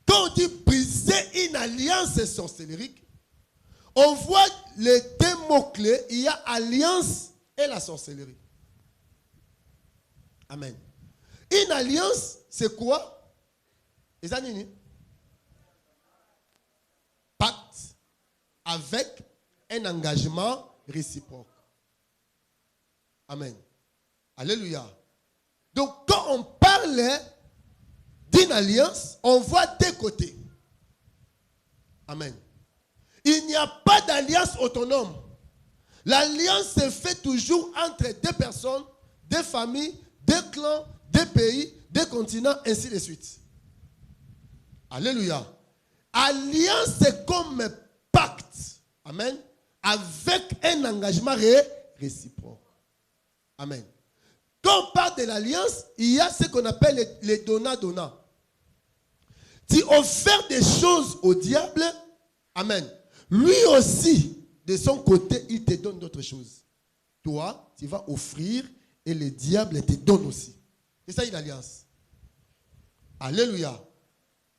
Quand on dit briser une alliance sorcellérique, on voit les deux mots-clés. Il y a alliance et la sorcellerie. Amen. Une alliance, c'est quoi? Pacte avec un engagement réciproque. Amen. Alléluia. Donc, quand on parle d'une alliance, on voit deux côtés. Amen. Il n'y a pas d'alliance autonome. L'alliance se fait toujours entre deux personnes, deux familles, deux clans, deux pays, deux continents, ainsi de suite. Alléluia. Alliance, c'est comme un pacte. Amen. Avec un engagement réciproque. Amen. Quand on parle de l'alliance, il y a ce qu'on appelle les donnants-donnants. Tu offres des choses au diable, amen. Lui aussi, de son côté, il te donne d'autres choses. Toi, tu vas offrir et le diable te donne aussi. C'est ça une alliance. Alléluia.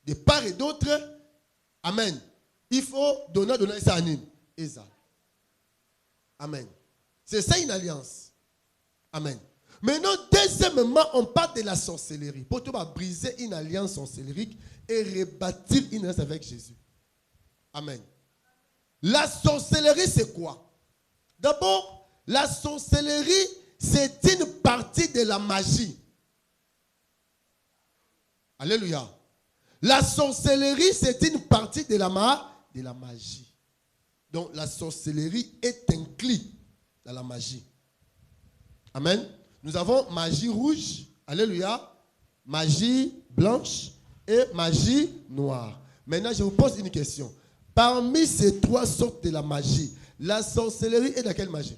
De part et d'autre, amen. Il faut donner ça à nous. Et ça. Amen. C'est ça une alliance. Amen. Maintenant, deuxièmement, on parle de la sorcellerie. Pour toi, briser une alliance sorcellérique et rebâtir une alliance avec Jésus. Amen. La sorcellerie, c'est quoi? D'abord, la sorcellerie, c'est une partie de la magie. Alléluia. La sorcellerie, c'est une partie de la magie. Donc, la sorcellerie est inclue dans la magie. Amen. Nous avons magie rouge, alléluia, magie blanche et magie noire. Maintenant, je vous pose une question. Parmi ces trois sortes de la magie, la sorcellerie est dans quelle magie?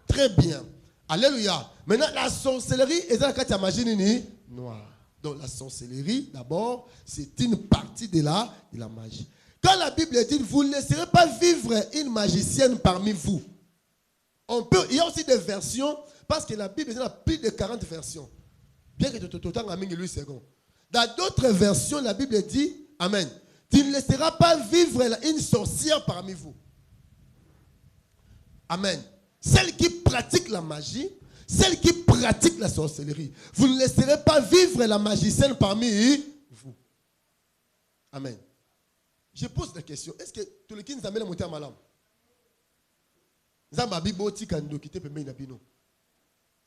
Très bien. Alléluia. Maintenant, la sorcellerie est dans la magie noire. Donc, la sorcellerie, d'abord, c'est une partie de la magie. Quand la Bible dit, vous ne laisserez pas vivre une magicienne parmi vous. Il y a aussi des versions, parce que la Bible a plus de 40 versions. Bien que tout autant à lui second. Dans d'autres versions, la Bible dit, amen, tu ne laisseras pas vivre une sorcière parmi vous. Amen. Celle qui pratique la magie, celle qui pratique la sorcellerie. Vous ne laisserez pas vivre la magicienne parmi vous. Amen. Je pose la question, est-ce que tout le qui nous amène à monter à malam?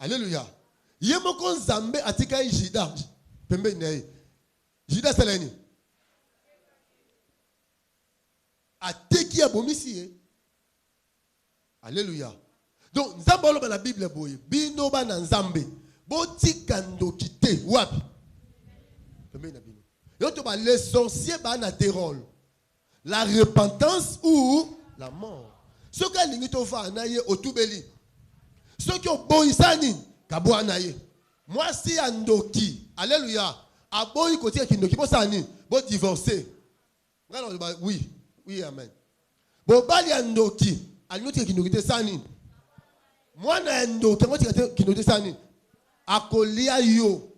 Alléluia. Yemoko Nzambe atika Jida. Pembe ne. Jida seleni. Ateki abomisi. Alléluia. Donc Nzambe lo ba la Bible boye. Bino ba na Nzambe. Botika ndokite wapi? Pembe na bino. Yoto ba les sorciers ba na deux rôles. La repentance ou la mort. Ceux qui ont l'ingito naye otubeli. Ceux qui ont boisani kabo anaye. Moi si andoki, alléluia. Aboyi koti kindoki bo sani, bo divorcer. Oui, oui amen. Bo bali andoki, anuti kindoki te sani. Moi na andoki, moi kindoki te sani. Akolia yo.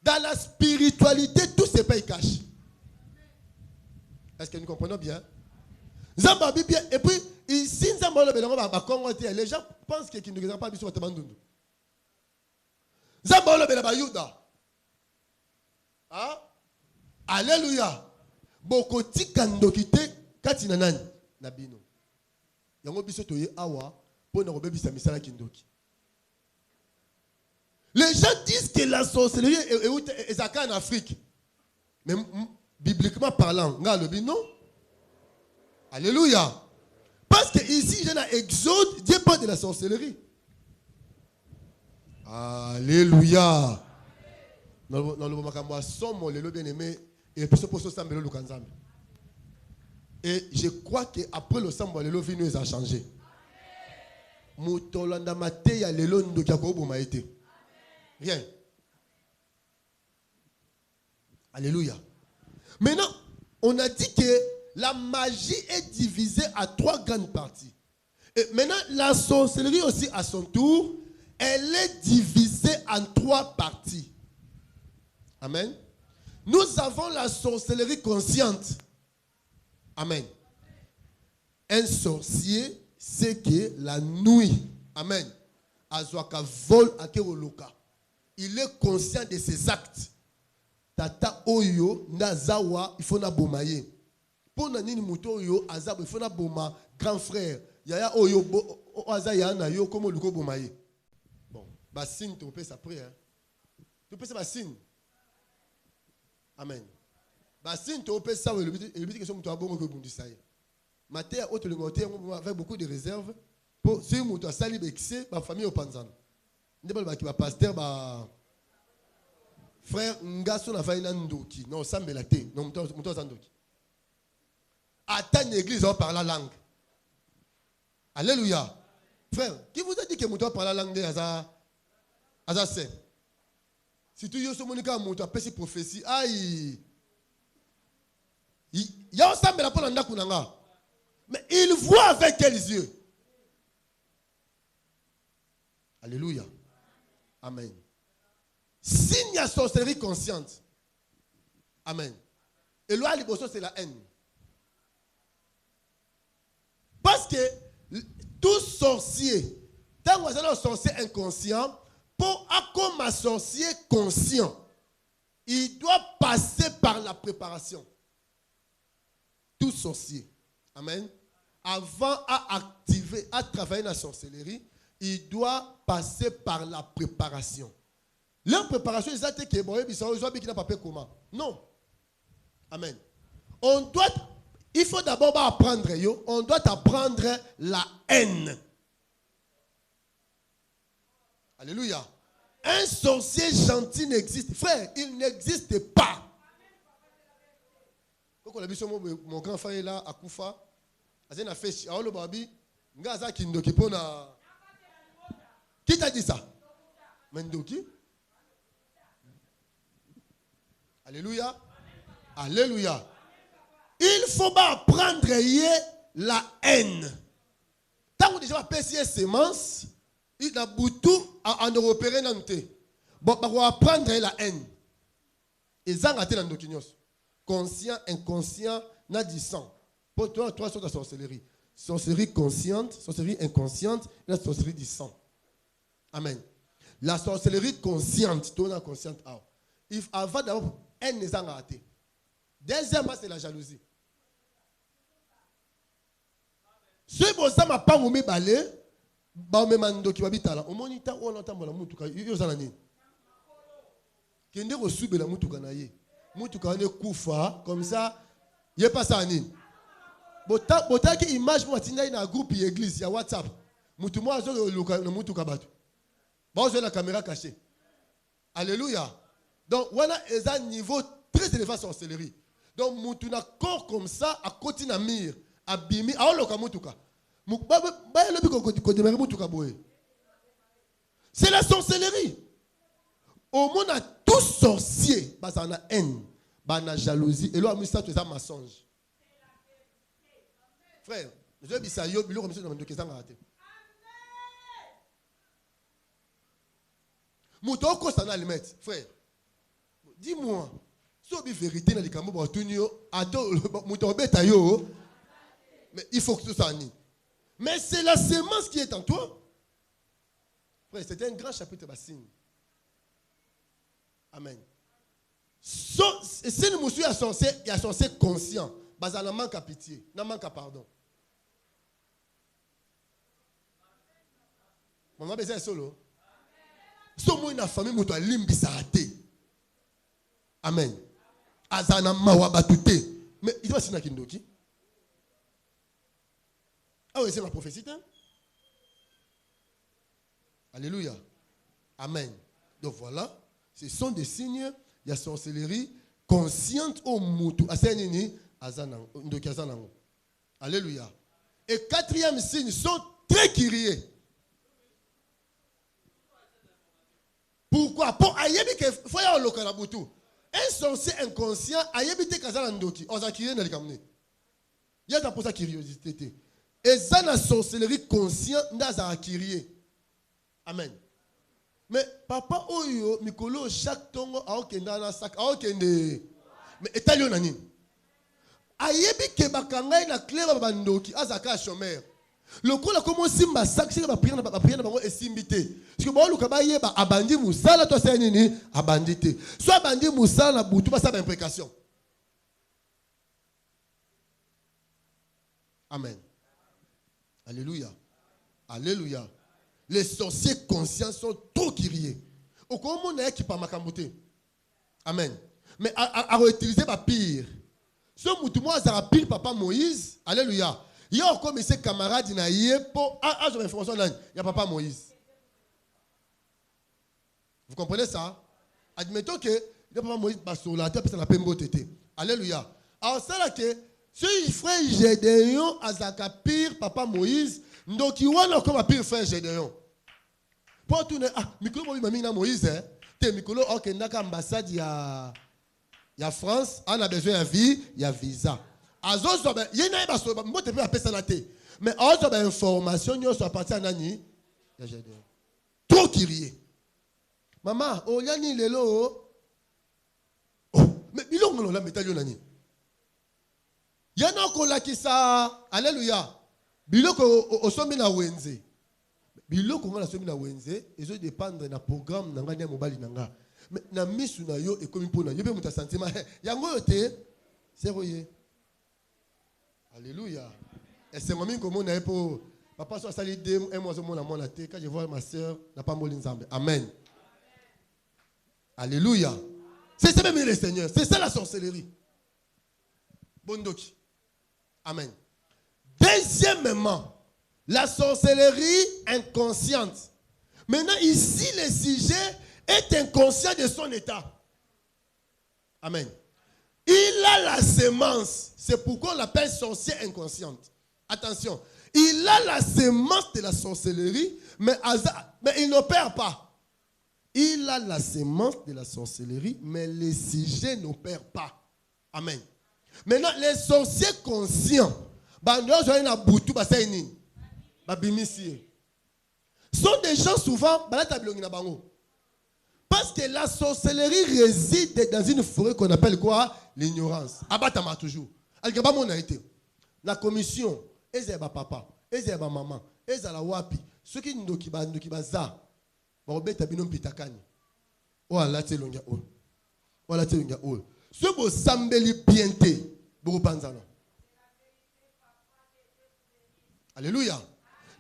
Dans la spiritualité, tout se paye cash. Est-ce que nous comprenons bien? Et puis, ici, les gens pensent qu'ils ne regardent pas sur votre bandou. Alléluia. Bokoti kando kite katina nani nabino. Yango biso toye awa pour na robebisa misala kindoki. Les gens disent que la sorcellerie est en Afrique. Mais bibliquement parlant, non? Alléluia. Parce que ici, j'ai un exode, Dieu parle de la sorcellerie. Alléluia. Dans le moment sommes les bien-aimés et puis ce pour ce sambe le kanzambe. Et je crois qu'après le sambe le vie nous a changé. Mutolanda mate ya lelo ndo kyako boma été. Rien. Alléluia. Maintenant, on a dit que la magie est divisée à trois grandes parties. Et maintenant, la sorcellerie aussi, à son tour, elle est divisée en trois parties. Amen. Nous avons la sorcellerie consciente. Amen. Un sorcier sait que la nuit, amen, azwaka vol akeroloka. Il est conscient de ses actes. Tata oyo nazawa il faut na bomaye. Pour na nini muto oyo azabo il faut na boma grand frère. Yaya oyo azaya na yo comme luko bomaye. Bon, basin to pe sa prière. Tu peux ça basin. Amen. Basin to pe ça le but que son muto abongo ko bundisa. Maté autre le ngoté avec beaucoup de réserve pour si muto sali bexé ba famille au panzana. Ndeba ba ki ba pasteur ba frère ngaso na faina ndoki non sambela te non muto zandoki. Attends l'église on parle la langue. Alléluia. Frère, qui vous a dit que muto parle la langue de Aza c'est si tu yoso monika muto apesi prophétie aïe. Ya sambela pour ndako nanga. Mais il voit avec quels yeux? Alléluia. Amen. Signe la sorcellerie consciente. Amen. Et loi liboso c'est la haine. Parce que tout sorcier, tant que vous avez un sorcier inconscient, pour comme un sorcier conscient, il doit passer par la préparation. Tout sorcier. Amen. Avant à activer, à travailler la sorcellerie, il doit passer par la préparation. La préparation, c'est que non. Amen. Il faut d'abord apprendre, on doit apprendre la haine. Alléluia. Un sorcier gentil n'existe. Frère, il n'existe pas. Quand on a vu mon grand frère là à Koufa, qui t'a dit ça? Mendoki? Alléluia. Alléluia. Il faut pas apprendre la haine. Tant que déjà payé semence, il a boutou en repérer dans le bon, on va apprendre la haine. Et ça a été dans le conscient, inconscient, n'a dit sang. Pour toi, trois sortes de sorcellerie. Sorcellerie consciente, sorcellerie inconsciente et la sorcellerie du sang. Amen. La sorcellerie consciente, tu es consciente. Avant d'abord, elle n'est pas ratée. Deuxièmement, c'est la jalousie. Si vous n'avez pas mis balé, vous avez mando qui va bitala. Au monita on entend la mutuka. Yo zanani. Kende ko sube la mutuka na ye. Mutuka ne kufa comme ça. Yé pas ça ni. Bota ki image mo tinda na groupe église ya WhatsApp. Mutu mo azo luka na mutuka batu. Ba ozo la caméra cachée. Alléluia. Donc voilà un niveau très élevé en sorcellerie. Donc mutu na corps comme ça à côté na mire. Abimi a loka mutuka. C'est la sorcellerie. Au monde a tout sorcier, bah ça a haine, bah na jalousie et là ça tout ça mensonge. Frère, je dis ça yo bilo comme ça dans le question raté. Muto ko ça na limite, frère. Dis-moi, so bi vérité na likambo ba tunyo, ato muto beta yo. Mais il faut que tout ça ni. Mais c'est la sémence qui est en toi. Frère, c'était un grand chapitre bassine. Amen. Si nous sommes il y a censé conscient, il y a manque à pitié, il manque à pardon. Maman besoin solo. Si nous une famille, nous doit limbisa raté. Amen. Azana mawa batute. Mais il doit s'y kindoki. Ah oui, c'est la prophétie. Hein? Alléluia. Amen. Donc voilà, ce sont des signes, il y a sorcellerie consciente au moutou. Alléluia. Et quatrième signe, sont très curieux. Pourquoi? Pour ayebi que faut y avoir le karabutu. Un sorcier inconscient ayebi te kazala ndoki. On a curieux dans le kamne. Il y a pour sa curiosité. Et ça, la sorcellerie consciente, n'a pas acquis. Amen. Mais papa oyo mikolo chaque tongo aokende na sac aokende. Mais etalio nani. Ayebi ke bakangai na clé ba bandoki azaka chômeur. Le coup la comment simba sac c'est ba prière na bango esimbité. Parce que bon luka ba yeba abandi musala to c'est nini abandité. Soit abandi musala na butu ba sa ba imprécation. Amen. Alléluia. Alléluia. Les sorciers conscients sont trop curieux. Au comment on est qui par makamboté. Amen. Mais à utiliser ma pire. Ce mouton a pile papa Moïse. Alléluia. Il y a encore mes camarades na pour j'ai information là. Il y a papa Moïse. Vous comprenez ça? Admettons que il y a papa Moïse sur la terre parce que ça n'a pas tété. Alléluia. Alors ça là que si frère Gédéon azaka pire papa Moïse, donc il y a encore pire frère Gédéon. Pour tout micro mami na Moïse hein. Te micro okendaka ambassade ya France, on a besoin de vie, il y a visa. Azozo ben yena ba so mbote pe apesa na te. Mais azozo ben information nyo so parti anani ya Gédéon. Trop curieux. Maman, o yani lelo. Oh, mais bilongo la metalio nani. Yana ko lakisa, alléluia. Biloko osomi na wenze. Biloko ngala somi na wenze, ezo dépendre na programme na ngani ya mobali nanga. Mais na misu na yo ekomi pona yo pe muta sentiment yango yote c'est royé. Alléluia. Et c'est moi comme on a pour papa soit sali de un mois mon amon la quand je vois ma sœur n'a pas moli nzambe. Amen. Alléluia. C'est ça même le Seigneur, c'est ça la sorcellerie. Bondoki. Amen. Deuxièmement, la sorcellerie inconsciente. Maintenant ici le sujet est inconscient de son état. Amen. Il a la sémence. C'est pourquoi on l'appelle sorcier inconsciente. Attention. Il a la sémence de la sorcellerie, mais il n'opère pas. Il a la sémence de la sorcellerie, mais les sujets n'opèrent pas. Amen. Maintenant, les sorciers conscients, sont des gens souvent, parce que la sorcellerie réside dans une forêt qu'on appelle quoi? L'ignorance. Abatama toujours. La commission, ezeba papa, ezeba maman, ezala wapi, ceux qui ndoki baza, barobeta binom pitakani. O ala telonga o. O ala telonga o. Ce beau sambeli bienté, boro panzano. Alléluia.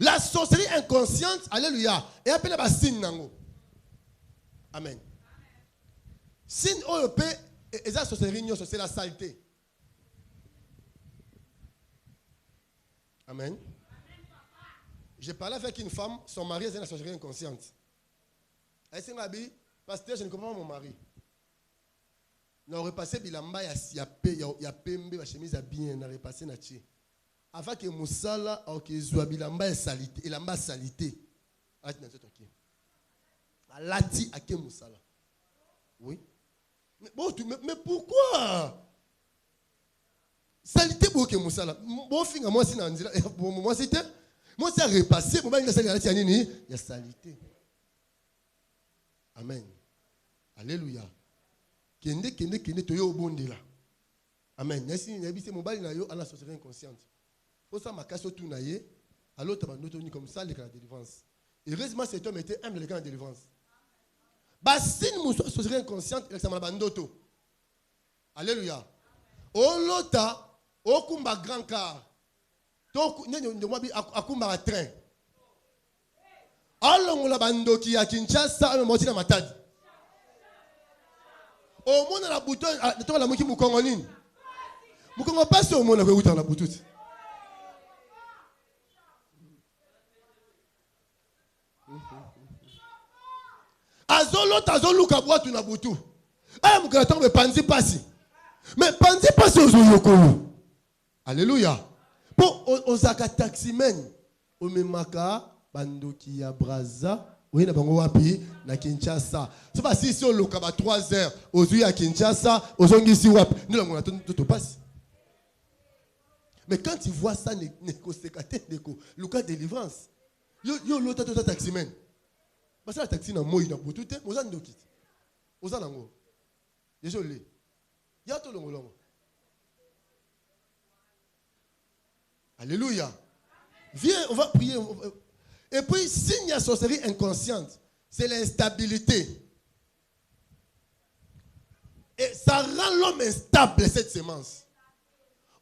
La sorcellerie inconsciente, alléluia, et appelée ba sin nango. Amen. Sin OEP, et ça c'est la saleté. Amen. J'ai parlé avec une femme, son mari est une sorcellerie inconsciente. Elle s'est dit, pasteur, je ne comprends pas mon mari. On aurait passé bilamba ya pembe, la chemise à bien, on aurait passé nachi. Avant que Moussala, ok, soit bilamba ya salité, et lamba salité. Lati ake Moussala. Oui. Mais pourquoi? Salité pour que Moussala. Bon fin moi si nanzila moi c'était moi c'est repassé pour moi salité nini il y a salité. Amen. Alléluia. Kende to yo bondela. Amen. Nesi nabi c'est mobile na yo à la sorcellerie inconsciente. Pour ça ma casse tout naie à l'autre bandoto ni comme ça les la délivrance. Heureusement cet homme était humble les cas de délivrance. Bassine mousso sorcellerie inconsciente avec sa bandoto. Alléluia. O lota okumba grand car. To nene moi bi akumba train. Alongo la bandoki ya Kinshasa au moti na Matadi. Au monde na bouton to la moki mukongo nini? Mukongo passe au monde na ko na bouton. Azoluka boatu na butu. Aya mukata me panzi pasi. Mais panzi pasi ozoyokolo. Alléluia. Pour ozaka taximen omemaka bandoki ya braza oyena bango wapi na Kinshasa. C'est pas si on loka ba 3 heures ozuyi à Kinshasa ozongisi wapi ndilo ngona to passe. Mais quand tu vois ça neko sekate neko luka délivrance. Yo lota to taximen. Parce que la taxi n'a pas eu tout est, aux andoki. Aux anango. Désolé. Il y a tout le monde. Alléluia. Viens, on va prier. Et puis, signe de sorcellerie inconsciente, c'est l'instabilité. Et ça rend l'homme instable, cette semence.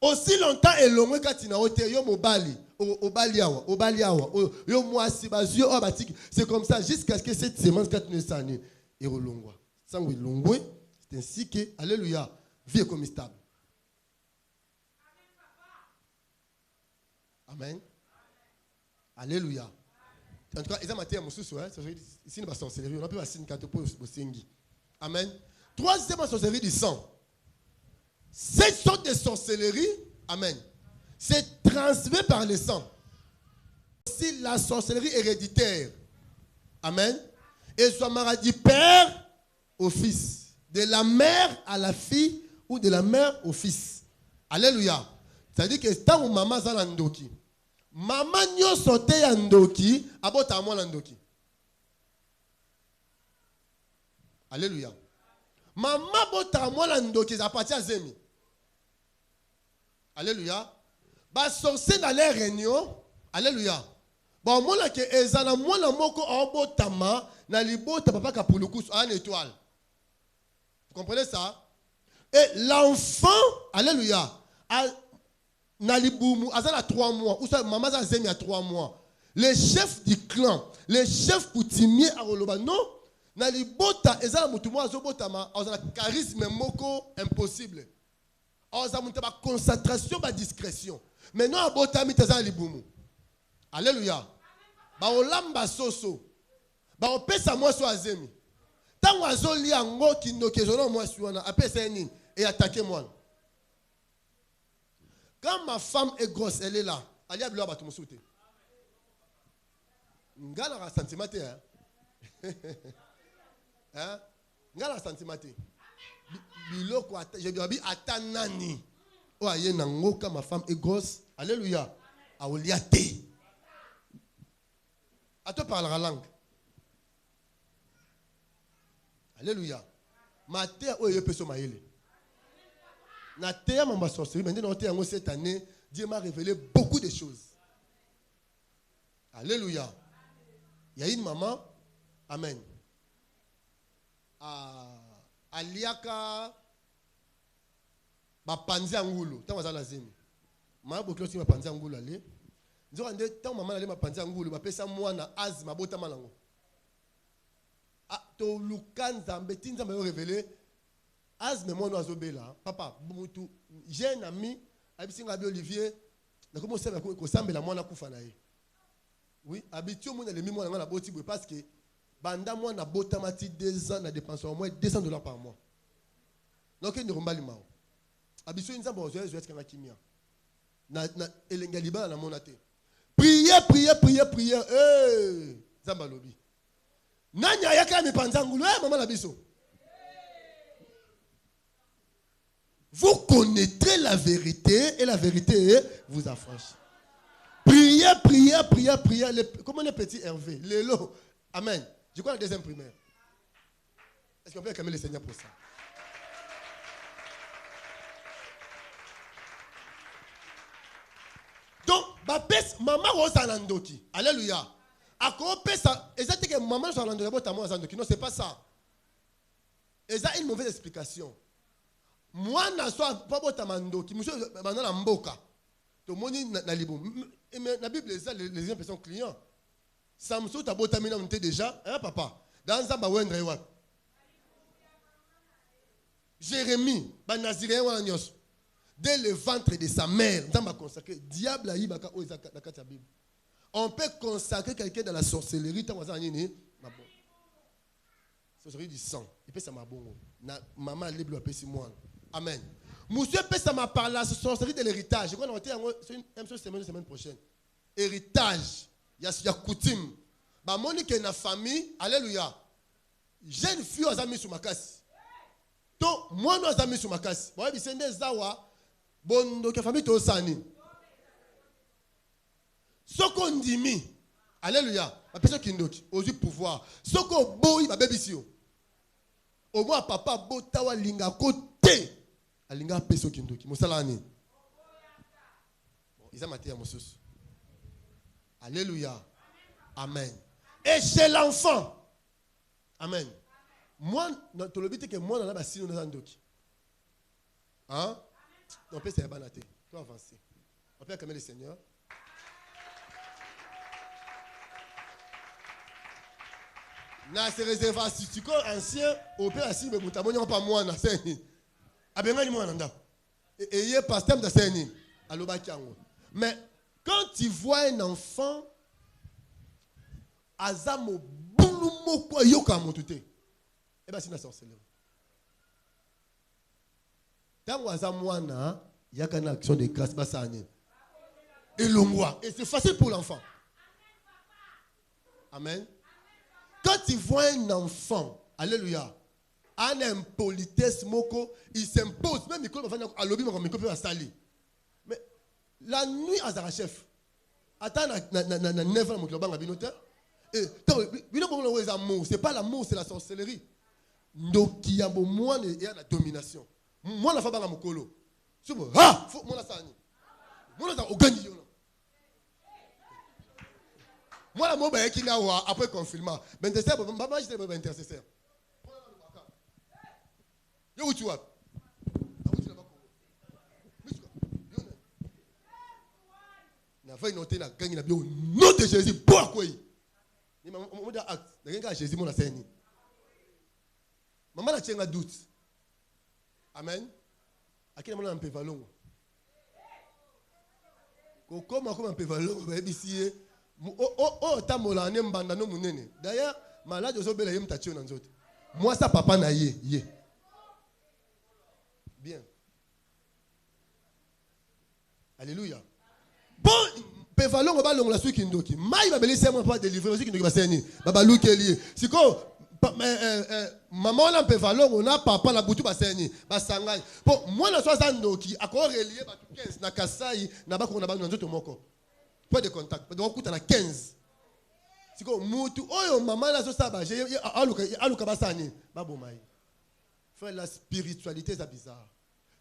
Aussi longtemps et longtemps quand tu n'as yo mobali, yo moisi bazio obatik, c'est comme ça jusqu'à ce que cette semence quand tu ne sais et rolongwa. Sans oui longwe, c'est ainsi que alléluia, vie comme stable. Amen. Alléluia. En tout cas, ils ont maté à Moussou, hein, ici nous passons sorcellerie, on a pu passer une carte pour Bosengi. Amen. Troisième sorcellerie du sang. Cette sorte de sorcellerie, amen, c'est transmis par le sang. Aussi la sorcellerie héréditaire, amen, et soit mara du père au fils, de la mère à la fille ou de la mère au fils. Alléluia. C'est-à-dire que tant que maman a l'andoki, maman nyo sote yandoki, abota moi l'andoki. Alléluia. Maman bota moi l'andoki, ça appartient à Zemi. Alléluia. Bah sorcier dans les réunions. Alléluia. Bon moi que ezana moi la moko obotama na libota papa kapuluku en étoile. Vous comprenez ça? Et l'enfant, alléluia, na libumu azala 3 mois ou ça maman za zemi à 3 mois. Le chef du clan, le chef coutumier à Roloba non, na libota ezala mutu mo azobotama azala charisme moko impossible. Oza mutu ba concentration ba discrétion. Maintenant abotami tazala libumu. Alléluia. Ba olamba soso. Ba opesa moi so azemi. Tant azoli yango kinokezona moi suana apesa nini et attaquer moi. Quand ma femme est grosse, elle est là. Elle a besoin de me soutenir. Ngala a sentiment hein? Ngala sentiment. Biloko je dois dire atanani. O aye nango quand ma femme est grosse. Alléluia. A oliate. A toi parler la langue. Alléluia. Ma terre o ye peso maele. Na terre ma sorcellerie maintenant on cette année Dieu m'a révélé beaucoup de choses. Alléluia. Il y a une maman, amen. Aliaka ba panzi angulu, tant wazala zemi. Ma boklo si ma panzi angulu ale. Nzo ande tant maman ale ma panzi angulu ba pesa mwana azma bota malango. Ah to lukanza mbetinza me révélé azme mwana azobela papa mutu j'ai un ami abisinga bi Olivier na komo sema ko sambela mwana kufa na ye. Oui, habitué mon ennemi moi na boti parce que banda moi na botamati 2 ans na dépense au moins $200 par mois. Donc il ne rombali mao. Habitué nzamba ozo est kanga kimia. Na elenga libala na monate. Prière. Nzamba lobi. Nanya yaka mi panzangulu maman la biso. Vous connaîtrez la vérité et la vérité vous affranchit. Prière. Comment les petits Hervé? Lélo. Amen. Je crois la deuxième primaire. Est-ce qu'on peut acclamer le Seigneur pour ça? Donc, maman Rosalandoki. Alléluia. À quoi ça? Exactement que maman Rosalandoki. Non, c'est pas ça. Et ça, une mauvaise explication. Moi, je ne suis pas botamandoki. Je suis dans mboka. Tout le monde est dans la Bible, les exemples sont clients. Samson, tu as botamina déjà. Hein, papa? Dans un bawendre, Jérémie, dès le ventre de sa mère, diable a eu la Bible. On peut consacrer quelqu'un dans la sorcellerie. Sorcellerie du sang. Il peut s'en maman libre peut si moi. Amen. Monsieur peut ça m'a parlé la sorcellerie de l'héritage. Je crois que c'est une semaine prochaine. Héritage. Il y a coutume. Bah Monique est dans la famille. Alléluia. Jeune fille aux amis sur ma casse. Donc moi nous amis sur ma casse. Bon il c'est des zawa. Bon donc la famille to sani. Ce qu'on dit mi. Alléluia. Personne qui nous ose pouvoir. Ce qu'on boit, ma bébé ici. Au moins, papa, botawa linga côté. A linga peso qui nous. Mosalani. Ils ont maté à mon sous. Alléluia. Amen. Et chez l'enfant. Amen. Moi, tu le dis que moi, on a si nous avons doki. Hein? On peut se banater. Tu avancer. On peut acclamer le Seigneur. Na se réservation si tu ancien au père assis mais mutamoni pas moi na seni abengani moi nanda et y est pasteur de seni aloba kiango mais quand tu vois un enfant azamo bulumo kwa yoka motuté et ben c'est une sorcellerie tango azamwana yaka na action de grâce basani et longwa et c'est facile pour l'enfant. Amen. Quand tu vois un enfant, alléluia, en impolitesse moko, il s'impose. Même Miko à l'objet, Miko peut s'aller. Mais la nuit à Zara chef, attends, na 9 ans, mon club a binoté. Et c'est pas l'amour, c'est la sorcellerie. Donc il y a moins de la domination. Moi la femme à Mokolo. Ah, faut moi la sani. Moi la organiser. Moi, la mobile qui n'a pas après confinement. Mais intercesseur, maman, je suis intercesseur. Yo, où tu vas? Na fait noter la gang na bio nom de Jésus pour quoi? Ni maman on da acte. Da gang Jésus mon la scène. Maman la tient un doute. Amen. À quel moment on peut valon? Comment un peu valon ba ici? D'ailleurs, malade moi ça papa na ye. Bien. Alléluia. Bon, pevalon ba long la suki ndoki. Mai ba belisa moi pas délivrer suki ndoki ba seni. Baba lukeli. Siko maman la pevalon on a papa la butu ba seni. Ba sangani. Bon, moi na 60 ndoki akoro relier ba 15 na Kasai na ba ko na ba nzoto moko. Pas de contact. Donc, on a 15. C'est comme, oh, maman, là, ça va. Frère, la spiritualité, c'est bizarre.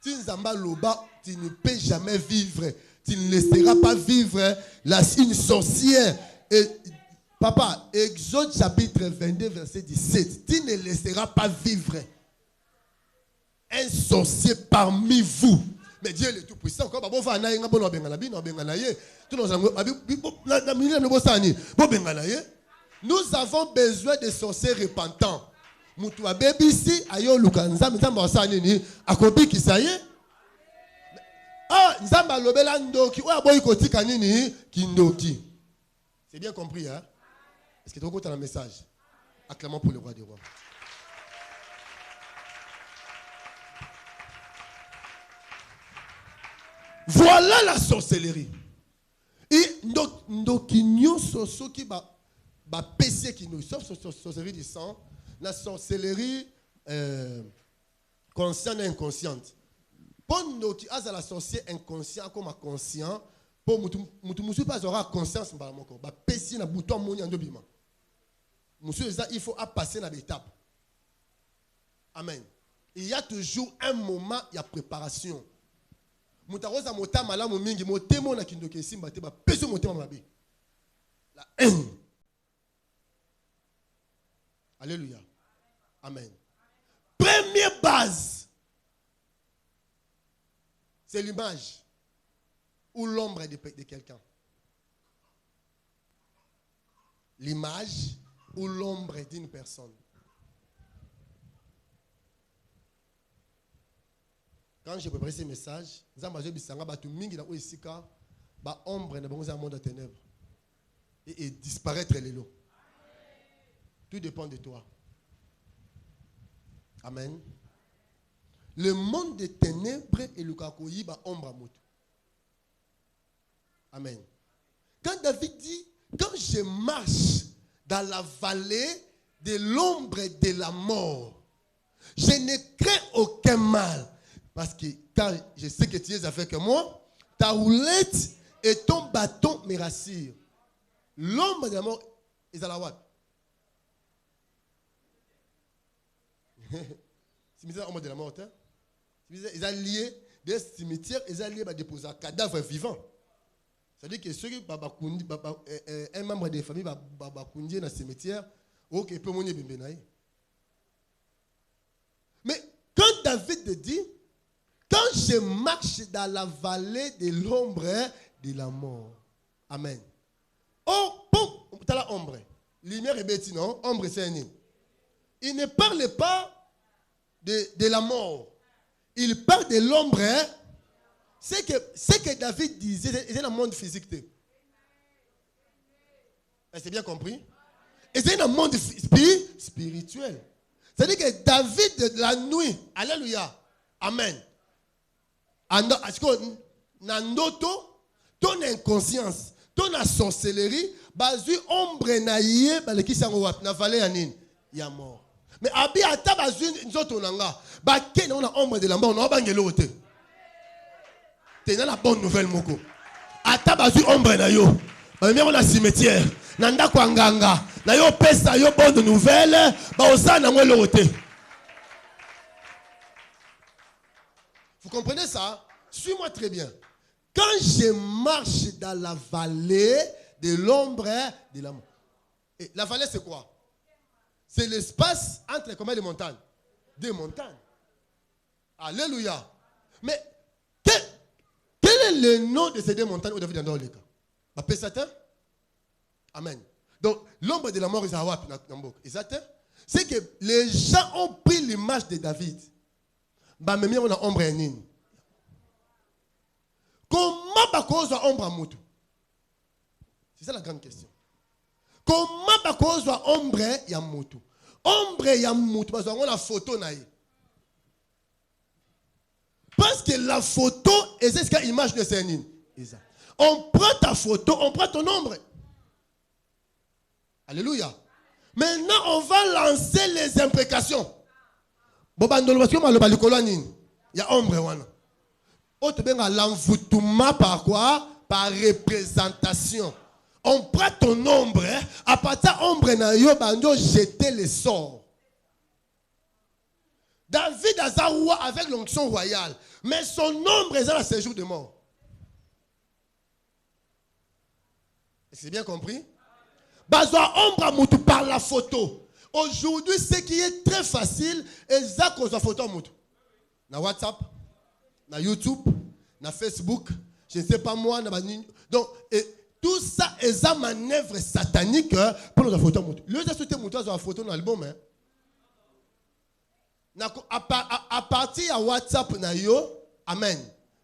Tu ne peux jamais vivre. Tu ne laisseras pas vivre une sorcière. Et, papa, Exode chapitre 22, verset 17. Tu ne laisseras pas vivre un sorcier parmi vous. Mais Dieu est tout puissant. Nous avons besoin de sorciers repentants. C'est bien compris, hein? Est-ce que tu as un message? Acclamons pour le roi des rois. Voilà la sorcellerie. Et donc ce qui va pécher qui nous, sauf sorcellerie du sang, la sorcellerie consciente et inconsciente. Pour nous qui a la sorcière inconscient comme conscient, pour nous pas aura conscience par mon corps, va pécher na bouton moni en dobima. Monsieur il faut passer dans l'étape. Amen. Il y a toujours un moment, il y a préparation. Mutaroza motama la mingi motemo na kindoke simba te ba peso motema mabe. La haine. Alléluia. Amen. Première base, c'est l'image ou l'ombre de quelqu'un. L'image ou l'ombre d'une personne. Quand j'ai préparé ces messages, ombre dans un monde de ténèbres et disparaître les lots. Tout dépend de toi. Amen. Le monde des ténèbres et le kakoyi ba ombre à moto. Amen. Quand David dit, quand je marche dans la vallée de l'ombre de la mort, je ne crains aucun mal. Parce que quand je sais que tu es avec moi, ta roulette et ton bâton me rassurent. L'ombre de la mort Ils allaient voir. Cimetière ombre de la mort. Ils ont lié des cimetières, ils ont lié déposer un cadavre vivant. C'est-à-dire que ceux qui un membre de la famille va dans le cimetière, ok, peut monter bien. Mais quand David dit, quand je marche dans la vallée de l'ombre de la mort. Amen. Oh, bon, tu as la ombre. Lumière et bêtise, non? Ombre, c'est un nid. Il ne parle pas de la mort. Il parle de l'ombre. C'est que David disait, c'est dans le monde physique. C'est bien compris? Et c'est dans le monde spirituel. C'est-à-dire que David, la nuit, alléluia, amen. Est-ce que nandoto, ton inconscience, ton sorcellerie, bazu ombre naïe, baleki sango wap, na vallée anine, ya mort. Mais abi ata bazu nzoto nanga, ba ke na ombre de la mort, na bangelo te. T'es dans la bonne nouvelle moko. Ata bazu ombre na yo, ba mère na cimetière, nanda kwanganga, na yo pesa yo bonne nouvelle, ba osana ngwelo te. Vous comprenez ça? Suis-moi très bien. Quand je marche dans la vallée de l'ombre de la mort. Et la vallée, c'est quoi? C'est l'espace entre combien de montagnes? Deux montagnes. Alléluia. Mais quel est le nom de ces deux montagnes où David dans le cas? Pesata? Amen. Donc, l'ombre de la mort, c'est que les gens ont pris l'image de David. Bah, même on a ombre et nine. Comment bako soit ombre à moto? C'est ça la grande question. Comment bako soit ombre ya moto? Ombre ya moto, parce qu'on a la photo naïe. Parce que la photo, et c'est ce qu'il y a image de Sénine. On prend ta photo, on prend ton ombre. Alléluia. Maintenant, on va lancer les imprécations. Il y a ombre. L'envoûtement par quoi? Par représentation. On prend ton ombre, à partir de ombre, on jeter les sorts. David a sa roi avec l'onction royale, mais son ombre est dans le séjour de mort. C'est bien compris? Bazoa ombre par la photo. Aujourd'hui, ce qui est très facile, c'est ça qu'on a photo en moto. Na WhatsApp, na YouTube, na Facebook, je ne sais pas moi, donc tout ça est une manœuvre satanique pour nos photos en moto. Le reste de moto a photo dans l'album. À partir de WhatsApp, amen.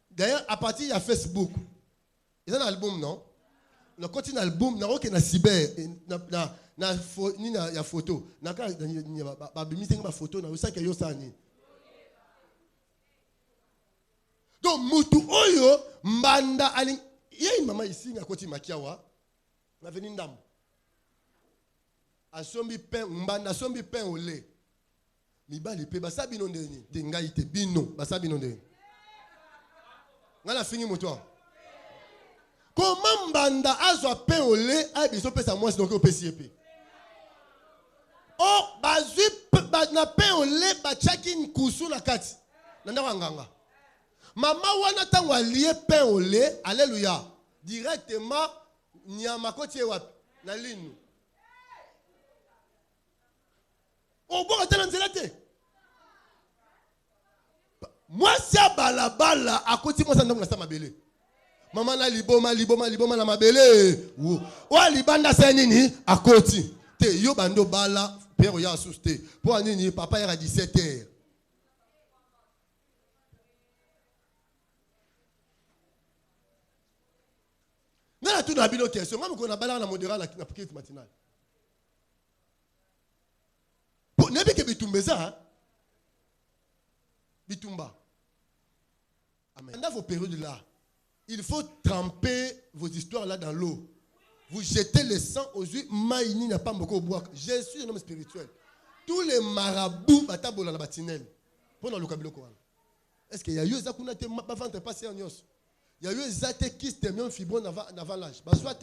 D'ailleurs, à partir de Facebook, il y a un album, non? On continue l'album, on a aucun cyber, na photo, na photo, na ça que yo sani. Donc mutu oyo mbanda ali, il y a une maman ici na koti makiawa, na veni ndam. Asombi pain mbanda, asombi pain au lait. Mibali pe basa bino ndeni, dengai te bino, basa bino ndeni. Ngala fini moto. Comment mbanda azwa pain au lait a biso pesa moi donc au PCP. Oh bazu na pain au lait ba chaki nkusu na kati. Nanda wanganga. Maman wana tango lié pain au lait, alléluia. Directement nyama koti wapi na linu. On boit dans nzela te. Moi si balabala à côté moi ça ndongo na sa mabele. Maman na liboma na mabele. Wa libanda sa nini akoti. Te yo bando bala père ya asuste. Pour nini papa era 17h. Nana tout na bino question. Moi ko na bala na modéral na petite matinale. Pour nebi ke bitumbeza bitumba. Amen. Dans vos périodes là, il faut tremper vos histoires là dans l'eau. Vous jetez le sang aux yeux. Maïni n'a pas beaucoup boire. Je suis un homme spirituel. Tous les marabouts batabola la batinelle. Pendant le cabilo coran. Est-ce qu'il y a eu ça qu'on a été pas ventre passé en yos? Il y a eu ça qui se termine fibrone avant l'âge. Bah soit.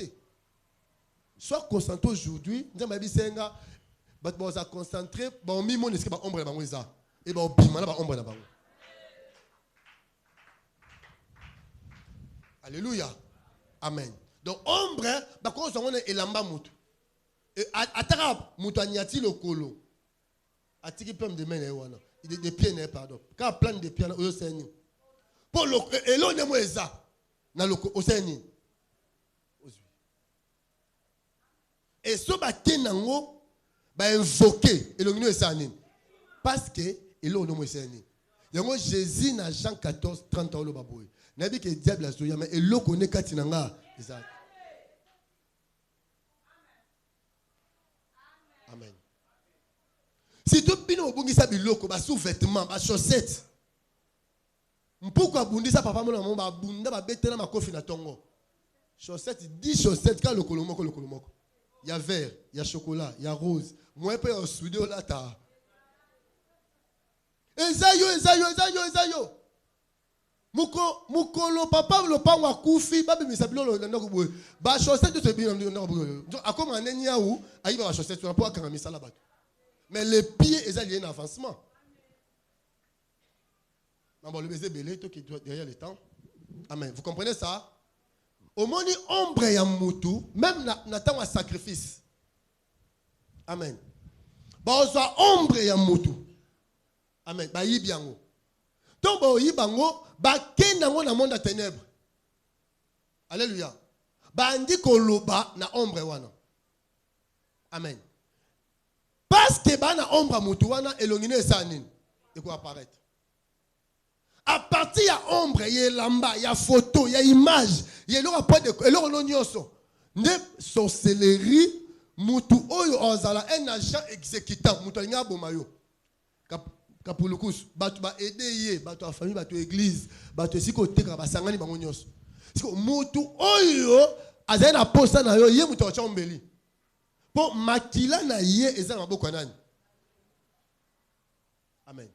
Sois concentré aujourd'hui. Nous avons concentré. Bon, mimo n'est-ce pas ombre là-bas ça. Et bon, bima là-bas ombre là-bas. Alléluia. Amen. Donc ombre, bah quand on est elamba mutu. Et atara mutu anyati le kolo. Atiki pem de main wana. Des pieds n'est pardon. Quand plein de pieds au seni. Pour le elo ne moeza. Na le au seni. Et ce batin nango ba invoquer elo ngino esani. Parce que elo no moesani. Yango Jésus na Jean 14 30 ans le baboy. Nabi que diable a soya mais elo connaît katinanga. Exact. Amen. Si tu bino obungisa biloko ba sous-vêtements, ba chaussettes. Pourquoi bundisa papa mon maman ba bunda ba betena makofi na tongo. Chaussettes 10 chaussettes quand le kolomoko. Il y a vert, il y a chocolat, il y a rose. Moi pe en studio là ta. Ezayo. Mukolo papa le pa wa kufi ba bimisa bilolo na ko boy. Ba chaussettes to bien na ko boy. Akoma anenya ou ayi ba chaussettes na po akanga misala bato. Mais les pieds, ils ont un avancement. Le baiser belé, tout qui est derrière le temps. Amen. Vous comprenez ça? Au moins, ombre et mutu, même n'attend un sacrifice. Amen. Bon, soit ombre et mutu. Amen. Ba yibiango. Donc, ba yibango, ba kenango na monde à ténèbres. Alléluia. Ba andi koloba na ombre wana. Amen. Parce que bana ombre mutuana elongine esanine et quoi apparaître. À partir ya ombre, il y a lamba, il y a photo, il y a image, il y a l'or pas de l'or nonyoso. Ne sorcellerie mutu oyo ozala un agent exécutant mutu nya bomayo. Kapulukus batu ba aider ye, batu a famille, batu église, batu siko teka ba sangani bango nyoso. Siko mutu oyo azana posta na yo ye mutu a chombeli. Pour makila na ye eza maboko nani. Amen.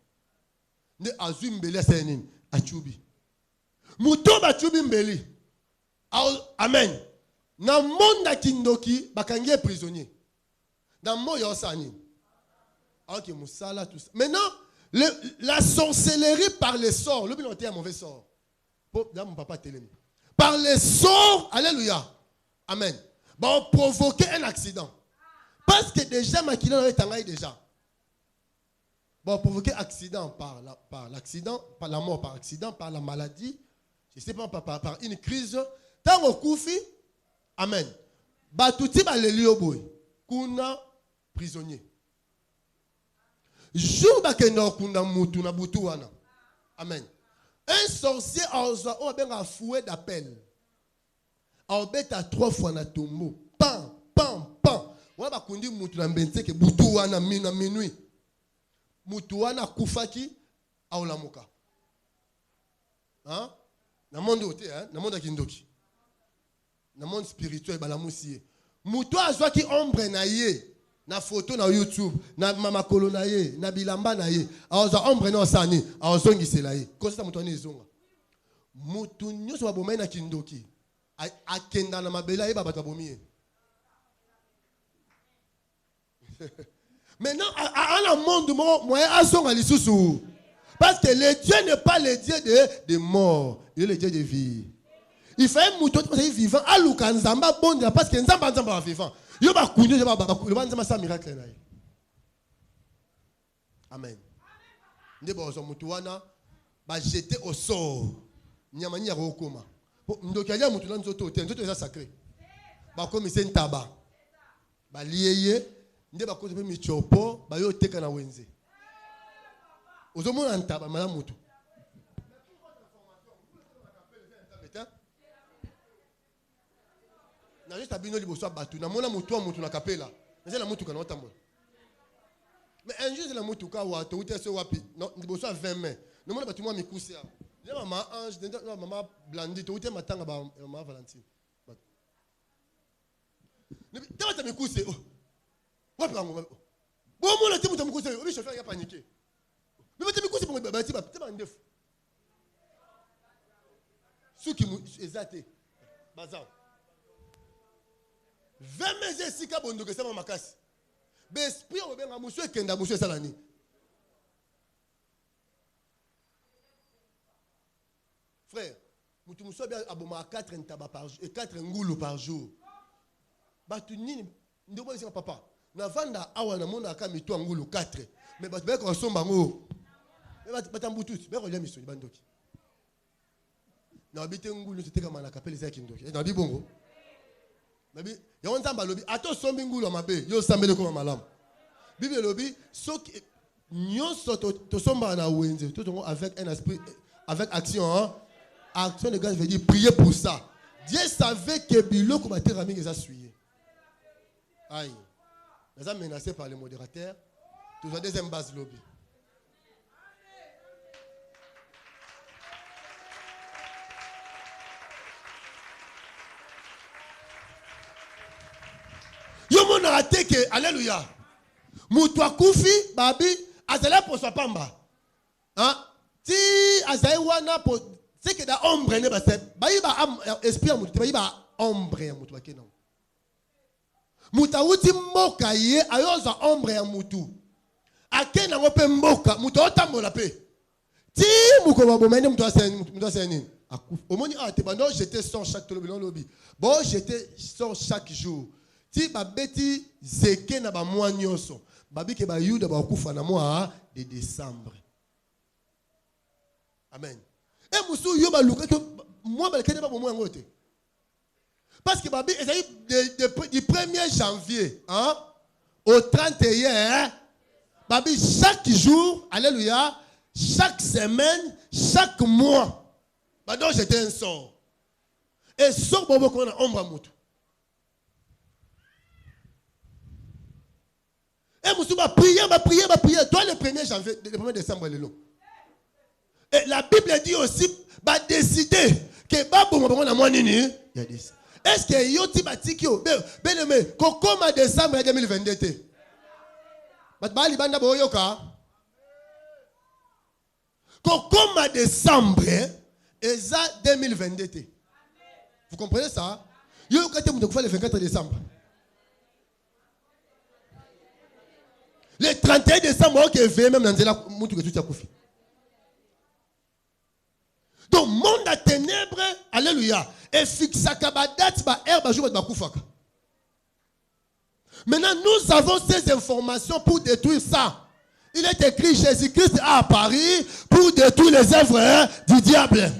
Ne azu mbeli asenini achubi. Muto ba chubi mbeli. Amen. Na monde kindoki bakangie prisonnier. Dans moyo osani. OK, musala tout ça. Maintenant, la sorcellerie par les sorts, le bilan était un mauvais sort. Là mon papa télé. Par les sorts, alléluia. Amen. Bon provoquer un accident. Parce que déjà, Makina est en déjà. Bon, provoquer accident par l'accident, par la mort par accident, par la maladie, je ne sais pas, par une crise. Tant au koufi, amen. Batouti ba lelio boy, kuna prisonnier. Jour bakendo kuna mutu na butu wana. Amen. Un sorcier a un fouet d'appel. A bête 3 fois na tombeau. Pam. On va conduire mutu na mbente ke butu wana minuit. Mutu wana kufaki au lamuka. Hein? Na monde ote hein, na monde kindoki. Na monde spirituel balamusie. Mutu azwa ki ombre na ye, na photo na YouTube, na mama kolo na ye, na bilamba na ye. Aoza ombre na osani, aozongi sela ye. Kosa mutu ani zonga. Mutu nyoso babomai na kindoki. Akenda na mabela ye babata bomiye. Maintenant, à un monde, parce que le Dieu n'est pas le Dieu de mort, il est le Dieu de vie. Il fait un mouton vivant, parce que Nzamba est vivant. Il va couler, il va miracle. Amen. Il va jeter au sort. Il y a un rokoma. Donc, il y a un mouton qui est sacré. Comme c'est un tabac. Lié. Nde ba kote pe michopo ba yo teka na wenze. Ozomona ntaba mala mutu. Na juste abino liboso batu na mona mutu na kapela. Na la mutu kana otambola. Mais un jour la mutu ka wa to uti so wapi. Non liboso 20 mai. Na mona batu mo mikuse ya. Ya mama Ange, na mama Blandi to uti matanga ba mama Valentine. Ne ta mikuse. Bon, moi, le temps où le chauffeur a paniqué. Mais tu me pour me battre, tu vas en def. Ceux qui m'ont exalté. Bazar. 20 sika bondo que ça m'a makasi. L'esprit au benga monsieur kenda monsieur salani. Frère, mutu muso bien aboma 4 ntaba par jour et 4 ngulu par jour. Batu nini ndebo c'est papa. Na vanda awa na mona aka mitu ngulu 4. Mais batu ba ko somba ngo. Mais batambu tout, ba ko lia mission bandoki. Na bité ngulu c'était comme na kapele za kindoki. Na bi bongo. Na bi ya onzamba lobi ato sombi ngulu mabe yo sambele ko malamu. Bible lobi soki nyonso to somba na wenze tout avec un esprit avec action hein? Action de grâce veut dire prier pour ça. Dieu savait que biloko batera mingi za suyer. Aïe. Nous sommes menacés par les modérateurs. Toujours deuxième base lobby. Yo mon raté que alléluia. Mutwa kufi babi azala pour sa pamba. Hein? Si azai wana pour c'est que da ombre ne ba se ba esprit mutu ba ombre ya mutu bakena. Muta uti mboka ye ayoza ombre ya mutu. Akena ngope mboka mutu otambola pe. Ti muko babomene mutu aseni. Omoni a te bando j'étais sans chaque lobby. Bon j'étais sans chaque jour. Ti babeti zeke na ba mwa nyonso. Babi ke ba yuda ba kufa na mois de décembre. Amen. Et musu yo ba luka que moi ba kene ba bo mwa ngote. Parce que babi du 1er janvier hein, au 31 hein, babi chaque jour, alléluia, chaque semaine, chaque mois. Bah donc j'étais un sort. Et sort bobo qu'on a ombre mutu. Et musu ba prier. Toi le 1er janvier, le 1er décembre le long. Et la Bible dit aussi bah décider que babo mo na moi nini, il y a des. Est-ce que yoti batikio ben aimé kokoma décembre 2022 batbali banda boyoka kokoma décembre eza 2022 vous comprenez ça yo kate mu le 24 décembre le 31 décembre OK veille même dans la mutu que tout a kufi. Donc monde à ténèbres alléluia et fixe à date ba herbe jour ba kufaka. Maintenant nous avons ces informations pour détruire ça. Il est écrit Jésus-Christ a apparu pour détruire les œuvres du diable.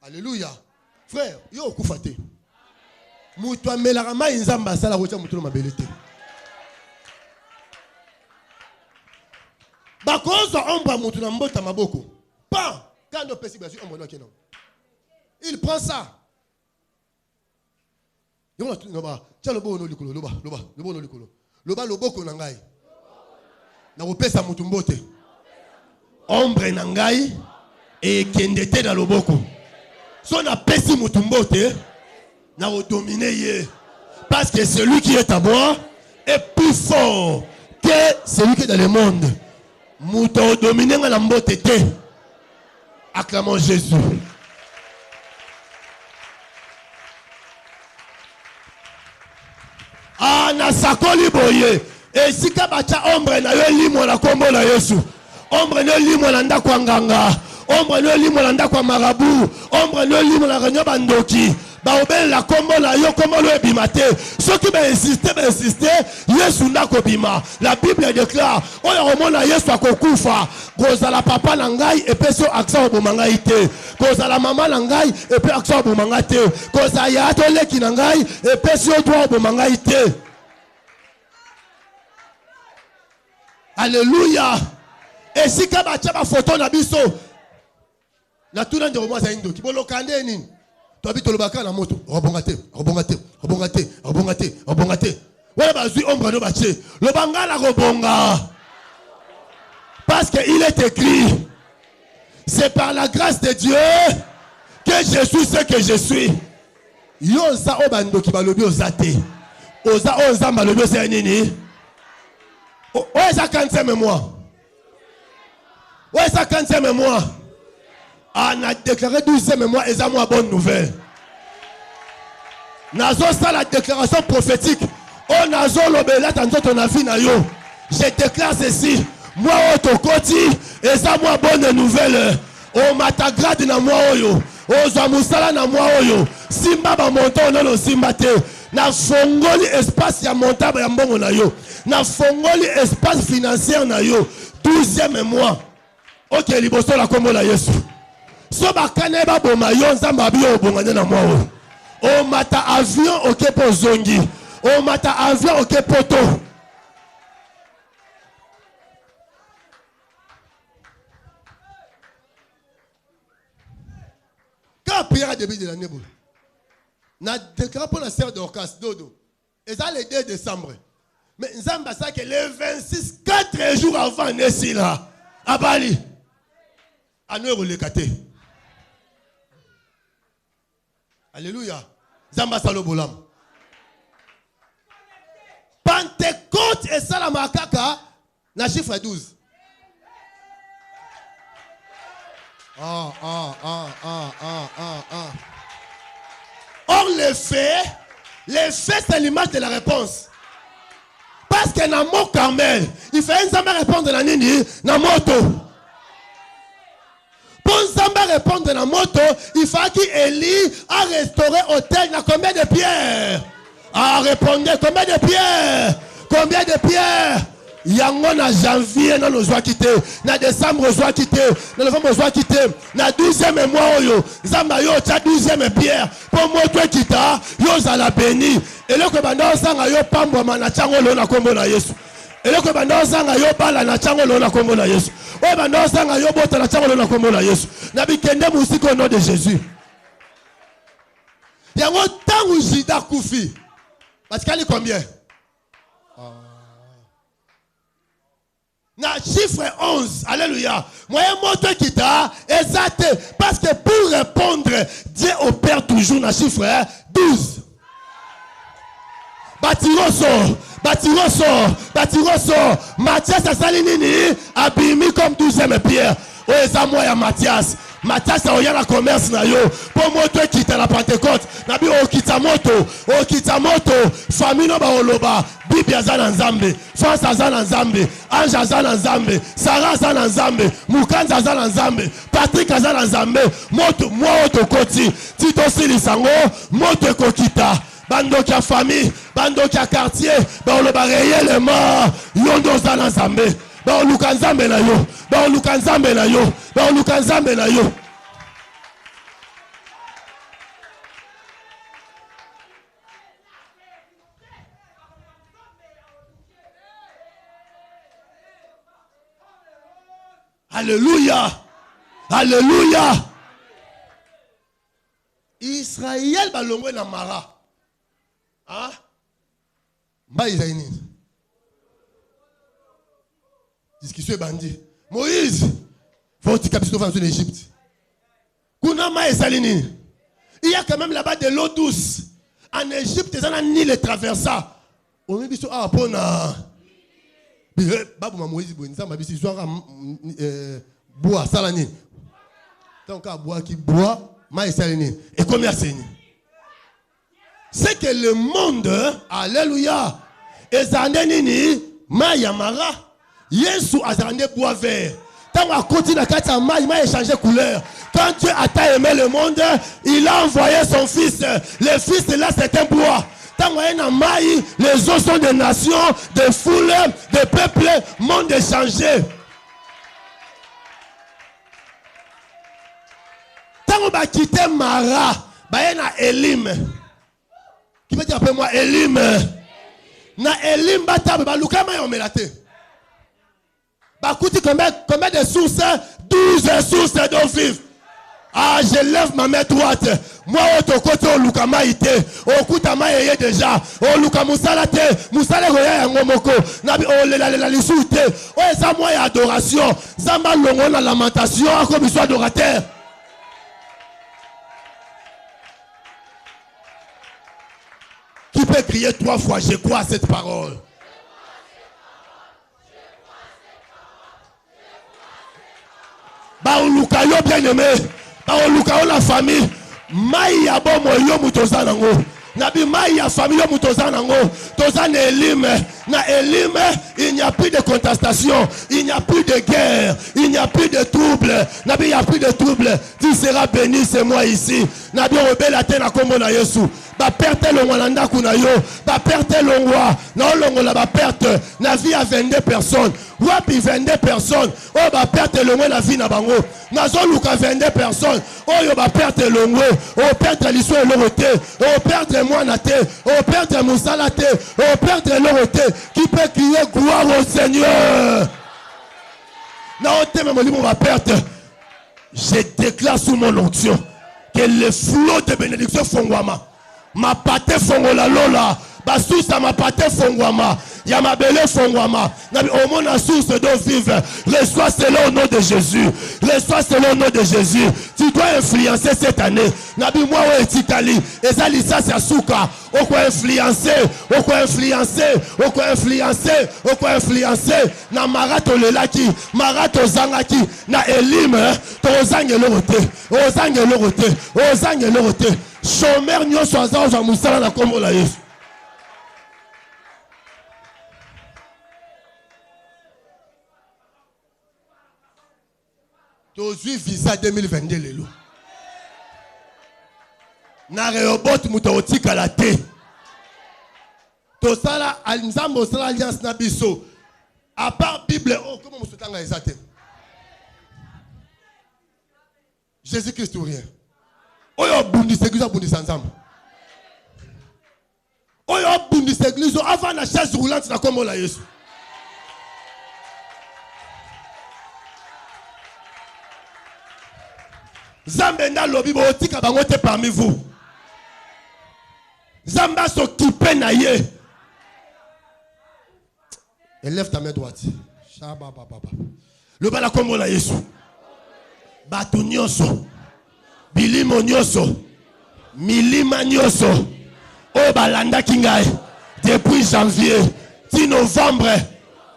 Alléluia. Frère, yo kufate. Mutu amelaka mai nzamba sala ko tia mutu mabelete. Bakozo omba mutu na mbota maboko. Pas quand on peut il prend ça. Tiens le bon likolo loba le bon likolo. Loba loboko na ngai. Na kopesa mutu mbote. Ombre na ngai et kendete na loboko. So na pesi mutu mbote na dominer ye. Parce que celui qui est à moi est plus fort que celui qui est dans le monde. Muto dominer na mbote te. Acclamons Jésus. Ah na sakoli boye. Et si ka bacha ombre na yo limo na kombo na Yesu. Ombre no limo na ndako nganga. Ombre no limo na ndako marabu. Ombre no limo na renyo bandoki. Ba obel la kombo na yo kombo lo ebimate. Ceux qui va insister Yesu ndako bima. La Bible déclare oyo romona Yesu akokufa. Kozala papa na ngai epeso aksa obomanga ite. Kozala mama na ngai epe aksa obomanga te. Kozala ya to leki na ngai epeso doa obomanga ite. Alléluia. Et si kaba chaba photo na biso. Na tuna ndeko mwa za indo kibolo kande nini? To habito lobaka na moto. Robongate. Wala bazui ombre no bache. Lobanga la robonga. Parce qu'il est écrit, c'est par la grâce de Dieu que je suis ce que je suis. Yoza obando ki balobi ozate. Oza oza balobi c'est nini? Ouais ça 45 mois. Ouais ça 45 mois. On a déclaré 12e mois et ça moi bonne nouvelle. Nazo ça la déclaration prophétique. Oh nazo lobela tanzo ton avis na yo. Je déclare ceci. Moi otokoti et ça moi bonne nouvelle. Oh matagrade na moi oyo. Oh zamusala na moi oyo. Simba ba monto non simba te. Na fongoli espace ya montable ya mbongo na yo. Na fongoli espace financier na yo. 12e mois. Ok liboso la kombo la Yesu. So bakane ba boma yo nzamba bi obongane na moi oyo. O mata avion ok po zongi. O mata avion ok poto. Quand Pierre a début de l'année, na déclaré pour la sœur d'Orcas Dodo. Et ça le 2 décembre. Mais Nzamba ça que le 26, 4 jours avant Nessi là, à Bali. À nous relekate. Alléluia. Zamba Salobolam. Pentecôte et Salamakaka, na chiffre 12. Or les faits c'est l'image de la réponse. Parce que dans mon Carmel, il fait un Zamba répondre dans la nini, dans moto. Pour Zamba répondre dans la moto, il faut qu'Élie a restauré l'hôtel dans combien de pierres? Ah, répondez, combien de pierres? Combien de pierres? Yango na janvier na nozwa quitté, na décembre nozwa quitté, na novembre nozwa quitté, na 12e mois oyo, Zamba yo cha 12e pierre, pour moi toi kita, yo zala béni. Et le que banda sanga yo pambwa na chango lo na kombo na Yesu. Et le que banda sanga yo bala na chango lo na kombo na Yesu. O banda sanga yo bota na chango lo na kombo na Yesu. Na bikende musiko au nom de Jésus. Yango tangu Jida kufi. Parce qu'elle est combien? Na chiffre 11, alléluia. Moi, moto qui t'a exact. Parce que pour répondre, Dieu opère toujours na chiffre 12. Batiroso. Mathias a salinini, abimi comme 12e pierre. Oh, ça moi ya Mathias. Mathias a oya la commerce na yo. Pour moto qui t'a la Pentecôte. Nabi o kitamoto. Famille no ba oloba. Bibi azana nzambe. France azana nzambe. Ange azana nzambe. Sarah azana nzambe. Mukanza azana nzambe. Patrick azana nzambe. Moto moi otokoti. Tito silisango. Moto kokita. Bando qui a famille, bando qui a quartier, ba oloba réellement. Yondo azana nzambe. Ba oluka nzambe na yo. Ba oluka nzambe na yo. Ba oluka nzambe na yo. Alléluia. Alléluia. Israël balongwe na mara. Ah? Mba Isaïni. Discussion bandit. Moïse. Faut que tu captes en Égypte. Kunama et Salini. Il y a quand même là-bas de l'eau douce. En Égypte, ils ont un Nil traversa. On me dit ah bon Babou Moïse Bonisa m'a dit bois salani. Donc à bois qui boit, ma salini. Et combien c'est? C'est que le monde, alléluia, ezandenini ma yamara, Yesu azande bois vert. Tant à côté de la carte il m'a échangé couleur. Quand Dieu a tant aimé le monde, il a envoyé son fils. Le fils là c'est un bois. Tant les eaux sont des nations, des foules, des peuples, monde échangé. Tant on va quitter Mara, il y a Elim. Qui peut dire après moi Elim? Na Elim batab balukama yomelate. Bakouti combien de sources? 12 sources d'eau vive. Ah, je lève ma main droite. Moi, au côté, au Lukama ite. Au Koutama yeye déjà. Au Lukamusala te. Musala roya yangomoko. Nabi, oh, la lisute. Oh, ça, moi, adoration. Zamba longo la lamentation. Comme il soit adorateur. Qui peut crier 3 fois? Je crois à cette parole. Bah, Lukayo bien aimé. Baoluka la famille. Maï yabo moyo mutoza nango. Nabi mai ya famille mutoza nango. Toza na Elim. Na Elim, il n'y a plus de contestation. Il n'y a plus de guerre. Il n'y a plus de trouble. Nabi, il n'y a plus de trouble. Tu seras béni, c'est moi ici. Nabi, rebelle à terre, comme on a Yesu. Ba perte le wananda kuna yo. Ba perte longwa. Non, longola ba perte. Na vie à 22 personnes. Wapi 22 personnes. Oh, ba perte longwa la vie na bango. Nazo luka 22 personnes. Oh, yo ba perte longwa. Oh, perte l'histoire de l'oroté. Oh, perte moi na te. Oh, perte moussala te. Oh, perte l'oroté. Qui peut crier gloire au Seigneur? Non, thème mon livre va perte. Je déclare sous mon onction que le flot de bénédiction fongwama. Ma pâté fongola lola. Basusa ma pâté fongwama. Yamabele fongwama. Au monde la source d'eau vive. Reçois cela au nom de Jésus. Reçois cela au nom de Jésus. Tu dois influencer cette année. Nabi moi ou Etikali. Ezalisa c'est souka. Au quoi influencer. Au quoi influencer. Au quoi influencer. Au quoi influencer. Na marato lelaki. Marato zangaki. Na Elim. Tozange lorote. Ozange lorote. Ozange lorote. Chômeur nyo soazan ja musala na kombo la Yesu. Tozui visa 2022 lelo. Na reobot mutotika la te. Tosala alnzambo sala alliance na biso. À part Bible, oh comment musotanga ezate. Jésus-Christ ou rien. Oyo bundi séglise bundi sanzamba. Oyo bundi séglise avant la chaise roulante na kombo la Yesu. Zambenda lobi bo tika bango te parmi vous. Zamba s'occuper na ye. Élève ta main droite. Shaba baba. Le bala kombo la Yesu. Batu nyonso. Bilimo nyonso. Milima nyonso. O balanda kingai. Depuis janvier. Ti novembre.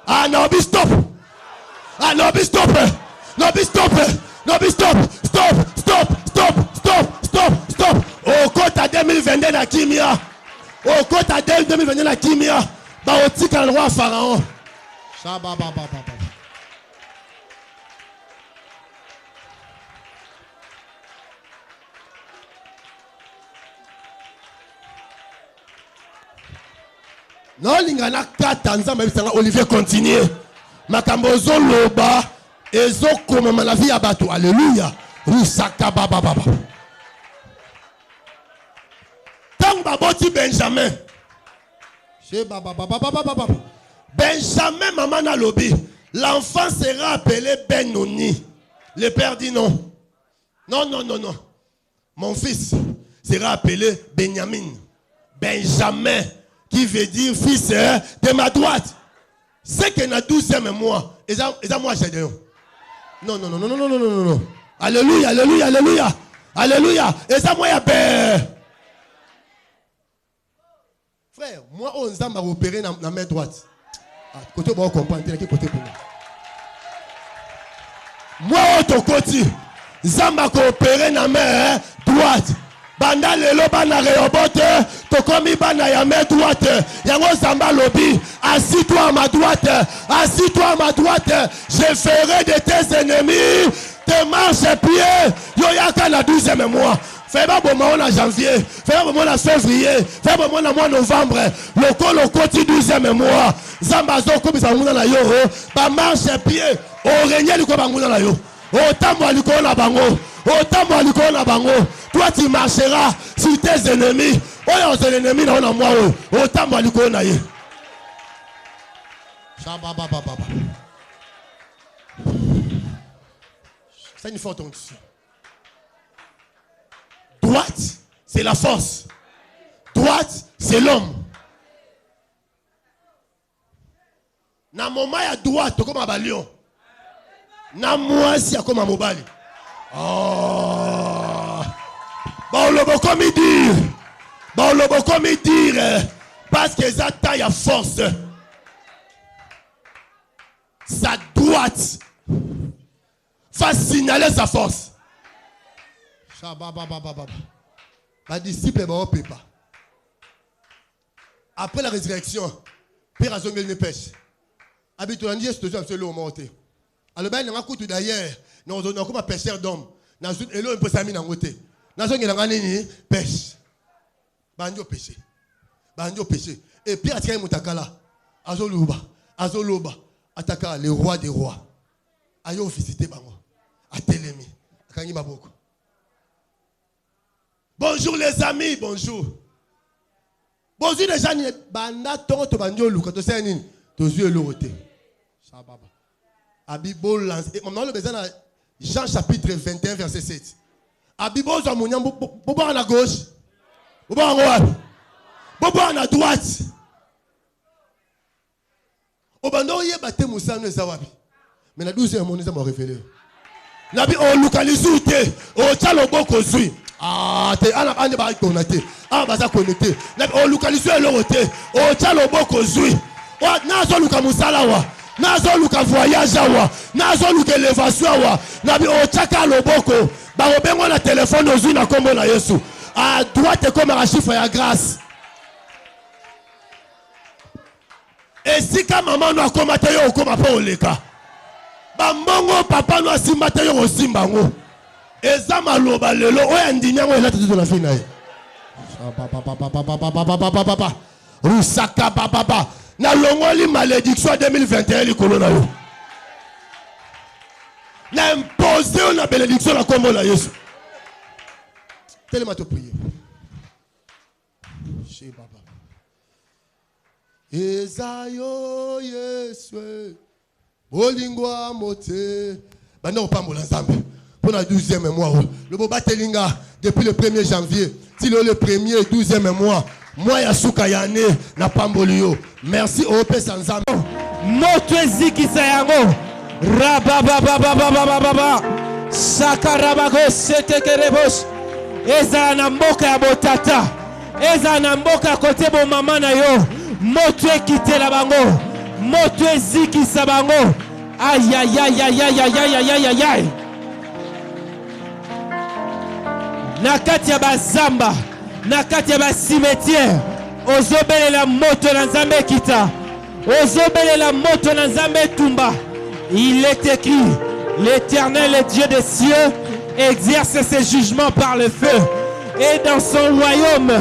Ah non, stop. Ah non, stop. Non, stop. Non, stop. Stop. Stop. Stop. Stop. Stop. Stop. Au côté 2022 na Kimia. Au côté 2022 na Kimia. Ba otika le roi Pharaon. Shaba baba baba. Non, lingana kata nzamba bisanga Olivier continue. Makambo zo loba ezo koma la vie ya bato. Alléluia. Rusaka baba baba. Tamba boti Benjamin. Chez baba baba baba baba. Benjamin maman na lobi. L'enfant sera appelé Benoni. Le père dit non. Non, non, non, non. Mon fils sera appelé Benjamin. Benjamin. Qui veut dire fils de ma droite. C'est que na 12e mois. Et ça moi j'ai dit. Non, non, non, non, non, non, non, non, non. Alléluia, alléluia, alléluia. Alléluia. Et ça moi y a peur. Frère, moi on m'a opéré dans la main droite. Ah, côté bon comprendre, quel côté pour moi. Moi on te côté. Zamba ko opéré dans la main droite. Banda lelo bana reobote to komi bana ya main droite yango zamba lobi assis-toi à ma droite, assis-toi à ma droite, je ferai de tes ennemis tes marches pieds. Yo yaka na 12e mois. Fais pas bon mois en janvier, fais pas bon mois en février, fais pas bon mois en novembre. Le côté 12e mois. Zamba zo komi sa nguna na yo ba marche pieds o régner liko banguna na yo. O tambo liko na bango. O tambo liko na bango. Toi tu marcheras sur tes ennemis. Oh tes ennemis na moi o tambo liko na ye. C'est une forte onction. Droite, c'est la force. Droite, c'est l'homme. Na moment ya droite, comme un balion. Na moi si comme un mobali. Oh. Bon le beau comme dire. Bon le beau comme dire. Parce que ça taille à force. Sa droite va signaler sa force. Ma disciple ne peut pas. Après la résurrection, Père Azongel ne pêche. Habituellement, il y a ce absolument monté. Alors, ben, on a coûté d'ailleurs, nous avons comme un pêcheur d'hommes. Nous avons un peu de côté. Nous avons un pêche. Banjo péché. Banjo péché. Et puis, Atika Moutakala, Azoluba, Ataka, le roi des rois. Ayo visiter Bango. Atelemi. Akangi Maboko. Bonjour les amis, bonjour. Bonjour les gens, banda tonto banjo luka to seni to zue lorote. Shababa. Abibo lance. Et maintenant le besoin Jean chapitre 21 verset 7. Abibo za munya bobo à gauche. Bobo à droite. Bobo à droite. Obando yebate musano ezawabi. Mais la 12e monnaie ça m'a révélé. Nabi o localisé o talo boko zui. Ah, te ana ande ba connecté. Ah, ba za connecté. Nabi o localisé l'oroté. O talo boko zui. O nazo luka musala wa. Nazo luka voyage wa. Nazo luka élévation wa. Nabi o chaka loboko. Ba obengo na téléphone ozui na kombo na Yesu. À droite comme un chiffre ya grâce. Et si ka maman no akomata yo okoma pa oleka. Bambongo papa no asimata yo osimbango. Eza maloba lelo oya ndinyango ela tutu na fina ye. Rusaka papa. Na longoli malédiction 2021 likolo na yo. Na imposé na bénédiction na kombo na Yesu. Tellement te prier. Chez papa. Ezayo Yesu. Bolingwa mote. Bano pambola Nzambe. Pour le 12e mois. Le boba telinga depuis le 1er janvier. Si le 1er et 12e mois. Moi yasuka yane na pambolio. Merci au Père Nzambe. Moto ziki sayango. Rabababababababa. Sakarabago setekerebos. Eza na mboka ya botata. Eza na mboka kote bo mama na yo. Moto ekite la bango. Moto eziki sa bango. Aïe aïe aïe aïe aïe aïe aïe aïe aïe aïe. Nakati ya bazamba. Nakati ya basimetière. Ozobele la moto na Nzambe kita. Ozobele la moto na Nzambe tumba. Il est écrit, l'Éternel, le Dieu des cieux, exerce ses jugements par le feu. Et dans son royaume,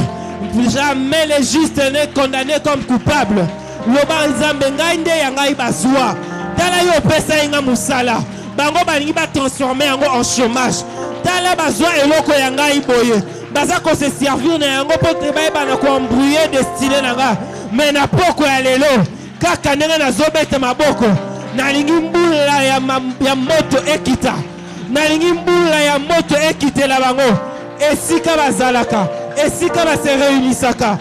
jamais les justes n'est condamné comme coupable. Loba Nzambe ngai nde ya ngai bazwa. Tala yo pesa inga musala. Bango balingi ba transformer yango en chômage. Tala bazwa eloko ya ngai boye. Baza ko se servir na yango po te ba na ko embrouiller destiné na nga. Mais na poko ya lelo kaka ndenge na zobeta maboko. Nalingi mbula ya moto ekita. Nalingi mbula ya moto ekite la bango. Esika bazalaka. Esika ba se réunissaka.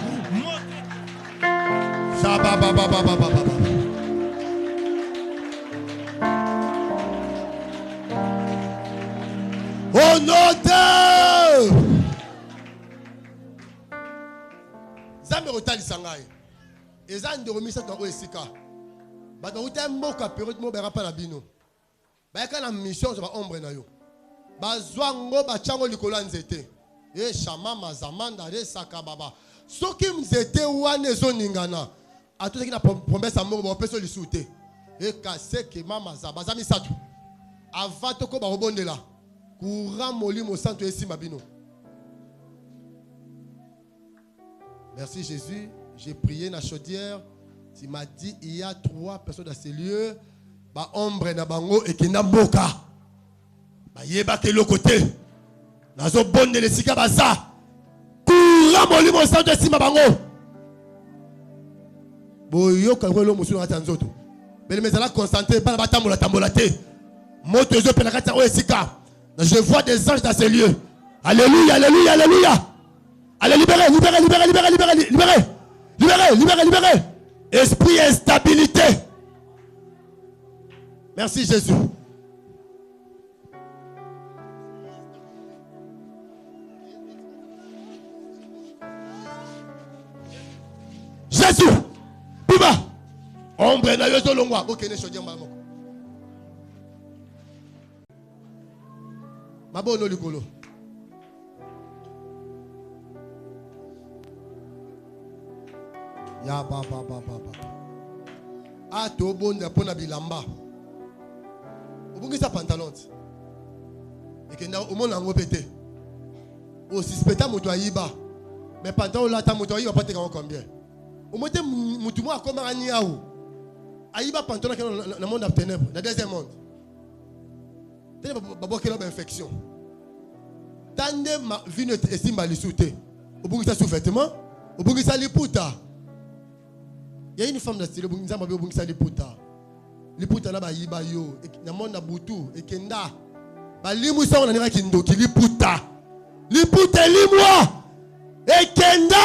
Au nom de Zambe rotali sangai. Ezan de remisa to esika. Ba do uta mboka période mo bera pa na bino. Ba ka na mission zo ba ombre na yo. Ba zwango ba chango likolo nzete. E shama mazamanda re saka baba. Soki mzete wane zo ningana. Atoki na promesse amour ba peso lisute. E kase ke mama za bazami satu. Avato ko ba robondela. Courant molimo santo esi mabino. Merci Jésus. J'ai prié dans la chaudière. Tu m'as dit il y a 3 personnes dans ces lieux. Ba ombre na bango et kina boka. Ba yeba ke le côté. Nazo bonde le sika baza. Courant molimo santo esi mabango. Boyo kango lo musu na tanzoto. Bele mezala concentré pas la tambola te. Moto zo pe na kata o esika. Je vois des anges dans ces lieux. Alléluia, alléluia, alléluia. Allez, libérez, libérez, libérez, libérez, libérez, libérez. Libérez, libérez, libérez. Esprit et stabilité. Merci Jésus. Jésus. Bima. Ombre na yozo longwa. Bokene shodia mama. Mabono likolo. Ya ba. Ah, to bonde pour na bilamba. Obungi sa pantalon. Et que na omona ngo pété. O suspecta moto ayiba. Mais pantalon là ta moto ayiba pas te combien. O moté mutu mo akoma ani yawo. Ayiba pantalon na monde de ténèbres, dans deuxième monde. Tene babo kelo ba infection. Tande ma vino estimba lisute. Obungi sa sous-vêtement, obungi sa liputa. Il y a une femme dans style obungi sa mabe obungi sa liputa. Liputa na ba yiba yo, na monde na butu e kenda. Ba limu sa on na kindo ki liputa. Liputa limwa. E kenda.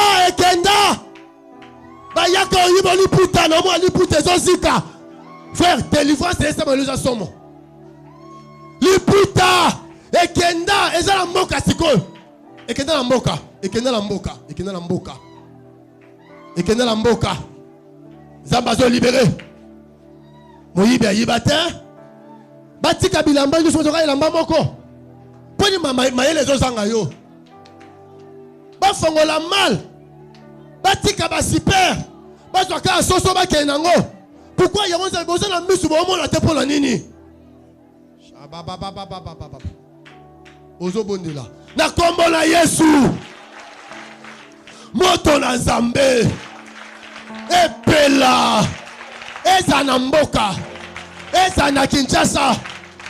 Ba yako yiba liputa na mo liputa zozika. Frère, délivrance c'est ça maluza somo. Liputa e kenda ezala mboka siko. E kenda la mboka. Zamba zo libéré. Moyibi ayiba te. Batika bilamba yo sozo ka lamba moko. Poni mayele zo zanga yo. Ba fongola mal. Batika ba super. Ba soka soso ba kenango. Pourquoi yamo za besoin na misu bo mo la te pour nini? Ozo bondela. Na kombo na Yesu. Moto na Nzambe. Epela. Eza na mboka. Eza na Kinshasa.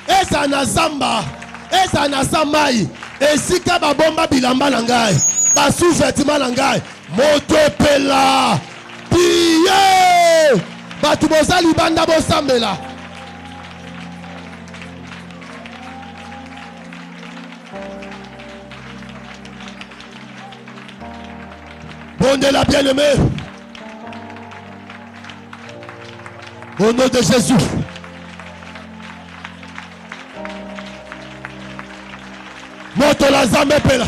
Eza na Zamba. Eza na Samai. Esika babomba bilamba na ngai. Ba sous-vêtement na ngai. Moto epela. Piye. Batu bozali banda bosambela. Bondez la bien-aimée. Au nom de Jésus. Moto la Nzambe pela.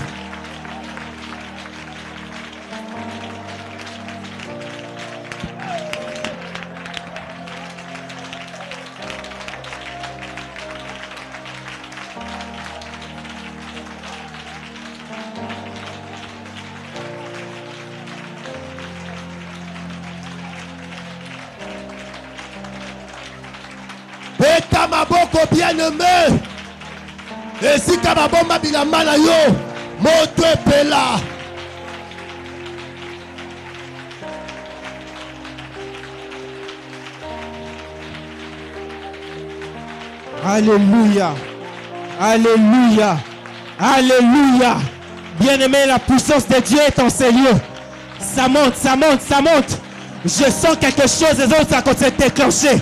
Beta maboko bien-aimé. Et si kababomba bilamba na yo, moto epela. Alléluia. Alléluia. Alléluia. Bien-aimé, la puissance de Dieu est en ces lieux. Ça monte, ça monte, ça monte. Je sens quelque chose, les autres, ça s'est déclenché.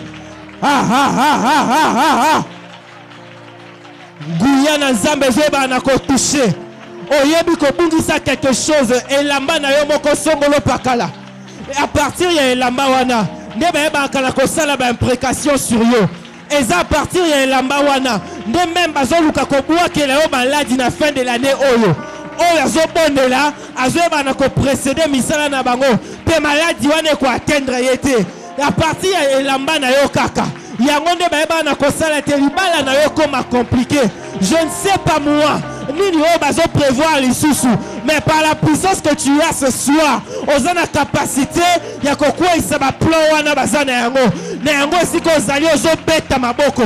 Guyana Nzambe zoba na ko toucher. Oyebi ko bungisa quelque chose elamba na yo moko songolo pakala. Et à partir ya elamba wana, nde ba yeba kala ko sala ba imprécation sur yo. Eza à partir ya elamba wana, nde même bazoluka ko bua ke la yo maladi na fin de l'année oyo. Oyo azobondela, azoba na ko précéder misala na bango. Pe maladi wana ko atteindre yete. À partir ya elamba na yo kaka. Yangonde baeba na kosala te libala na yo comme compliqué. Je ne sais pas moi. Nini o bazo prévoir les sous. Mais par la puissance que tu as ce soir, ozana capacité ya kokwa isaba plan wana bazana yango. Na yango siko zali ozo beta maboko.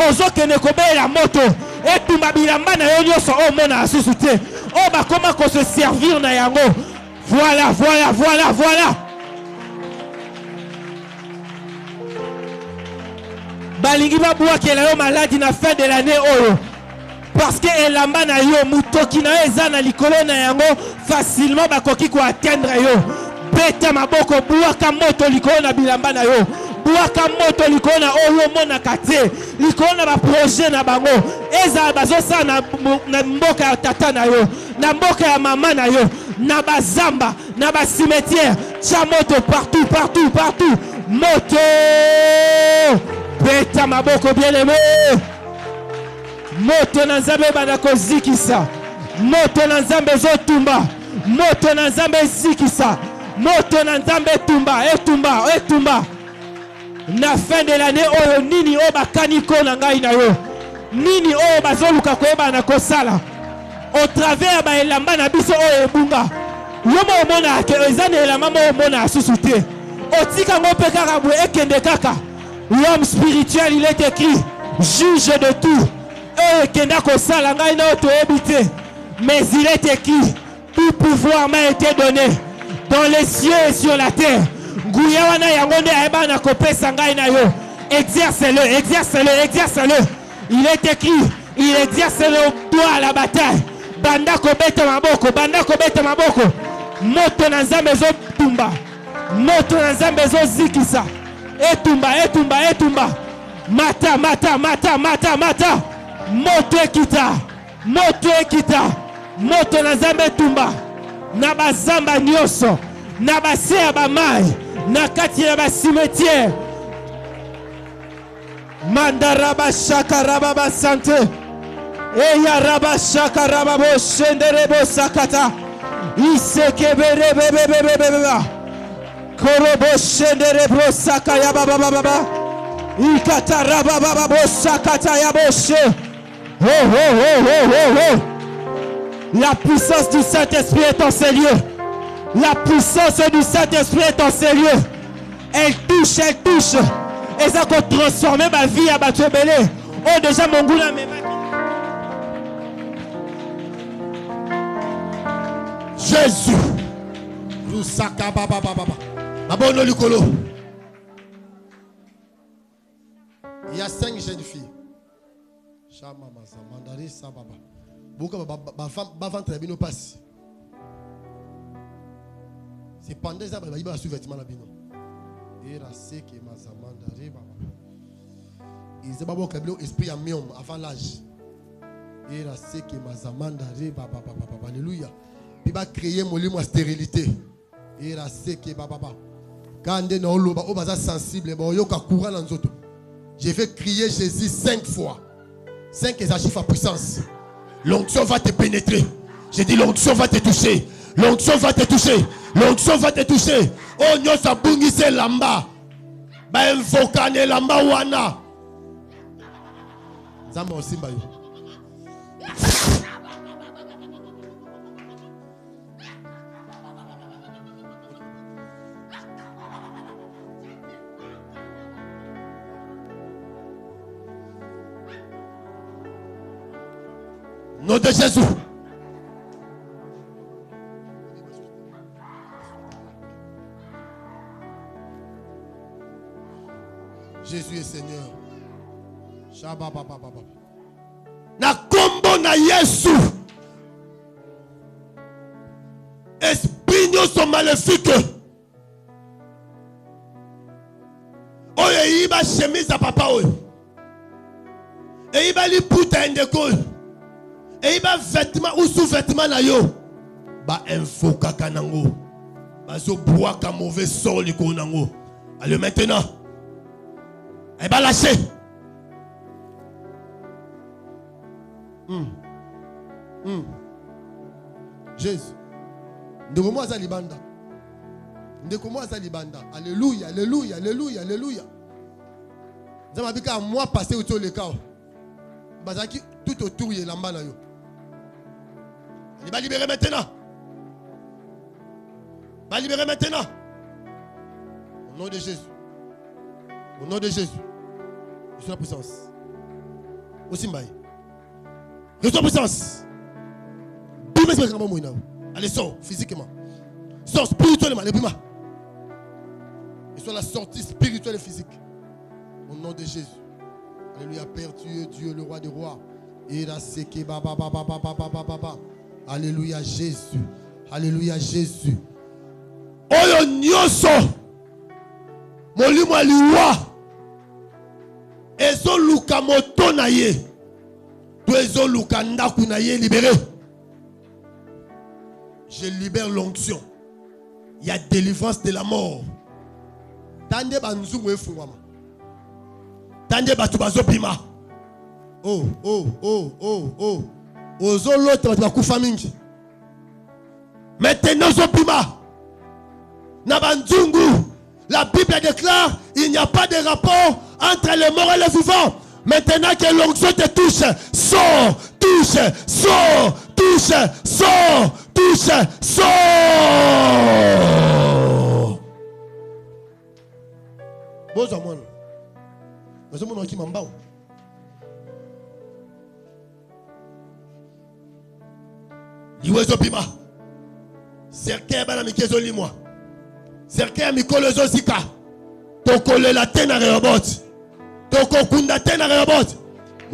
Ozo kene kobela moto. Et tumba bilamba na yo nyoso o mona asusu te. O ba koma ko se servir na yango. Voilà. Balingi babua ke la yo maladi na fin de l'année oyo. Parce que elamba na yo mutoki na yo eza na likolo na yango facilement bakoki ko atteindre yo. Beta maboko buaka moto likolo na bilamba na yo. Buaka moto likolo na oyo mona kate. Likolo na ba projet na bango. Eza bazo sa na mboka ya tata na yo, na mboka ya mama na yo, na bazamba, na ba cimetière. Tia moto partout. Moto. Beta maboko bien-aimé. Moto na Nzambe banako zikisa. Moto na Nzambe zotumba. Moto na Nzambe zikisa. Moto na Nzambe etumba. Na fin de l'année oyo nini o bakaniko na ngai na yo. Nini o bazoluka koyeba na kosala. Au travers ba elamba na biso o ebunga. Yo mo mona ke ezane elamba mo mona asusu te. Otika ngope karabwe ekende kaka. L'homme spirituel, il est écrit, juge de tout. Et kenda kosala ngai na oto ebite. Mais il est écrit, tout pouvoir m'a été donné dans les cieux et sur la terre. Nguya wana yangonde aeba na kopesa ngai na yo. Exerce-le, exerce-le, exerce-le. Il est écrit, il exerce le doigt à la bataille. Banda kobeta maboko, banda kobeta maboko. Moto na nzambe zo tumba. Moto na nzambe zo zikisa. Etumba, etumba, etumba. Mata, mata, mata, mata, mata. Moto ekita. Moto ekita. Moto na nzambe tumba. Na bazamba nyoso. Na base ya bamai. Na kati ya basimetiere. Mandaraba shakaraba basante. Eya raba shakaraba bo shenderebo sakata. Isekebere bebebebebeba. Korobo shenderebo sakaya baba baba. Ikata raba baba bo sakata ya boshe. Oh oh oh oh oh oh. La puissance du Saint-Esprit est en ces lieux. La puissance du Saint-Esprit est en ces lieux. Elle touche, elle touche. Et ça va transformer ma vie à Batouébélé. Oh, déjà, mon goût là, mais. Jésus. Lusaka baba baba. Mabono Likolo. Il y a 5 jeunes filles. Chama masa mandari sa baba. Beaucoup ba ventre bino passe. C'est pendant ça ba ba sous vêtement la bino. Era seke masa mandari baba. Ils ont pas kabilo esprit à miom avant l'âge. Era seke masa mandari baba baba. Alléluia. Puis va créer mon lit stérilité. Era seke baba baba. Quand on a loba o baza sensible ba yoka courant dans zoto. Je vais crier Jésus 5 fois. 5 exercices à puissance. L'onction va te pénétrer. J'ai dit l'onction va te toucher. L'onction va te toucher. L'onction va te toucher. Oh nyo sa bungi se lamba. Ba invokane lamba wana. Zamba osimba yo. Nom de Jésus. Jésus est Seigneur. Shaba baba baba. Na kombo na Yesu. Esprit nyoso maléfique. Oye iba chemise à papa oye. Et iba li puta ndeko. Et il va vêtement ou sous-vêtement na yo. Ba infoka kanango. Ba zo bois ka mauvais sort li konango. Allez maintenant. Elle va lâcher. Jésus. Ndeko za libanda. Ndeko za libanda. Alléluia, alléluia, alléluia, alléluia. Zama bika moi passer autour le cas. Bazaki tout autour y lamba na yo. Il va libérer maintenant. Va libérer maintenant. Au nom de Jésus. Au nom de Jésus. Reçois la puissance. Aussi mbaye. Reçois la puissance. Allez, sors physiquement. Sors spirituellement. Reçois la sortie spirituelle et physique. Au nom de Jésus. Alléluia, Père, tu es Dieu, le roi des rois. Alléluia, Jésus. Alléluia, Jésus. Oyo nyoso. Molimo aliwa. Ezo luka moto na ye. To ezo luka ndaku na ye libéré. Je libère l'onction. Il y a délivrance de la mort. Tande banzungu efungwama. Tande batu bazopima. Oh, oh, oh, oh, oh. Ozo lote batu bakufa mingi. Maintenant zopima. Na banzungu. La Bible déclare il n'y a pas de rapport entre les morts et les vivants. Maintenant que l'onction te touche, sors, touche, sors, touche, sors, touche, sors. Bozo mon. Bozo mon qui m'embao. Liwezo pima. Cercle bana mikezo limwa. Cercle mikolo zosika. Tokole la tena reobot. Toko kunda tena reobot.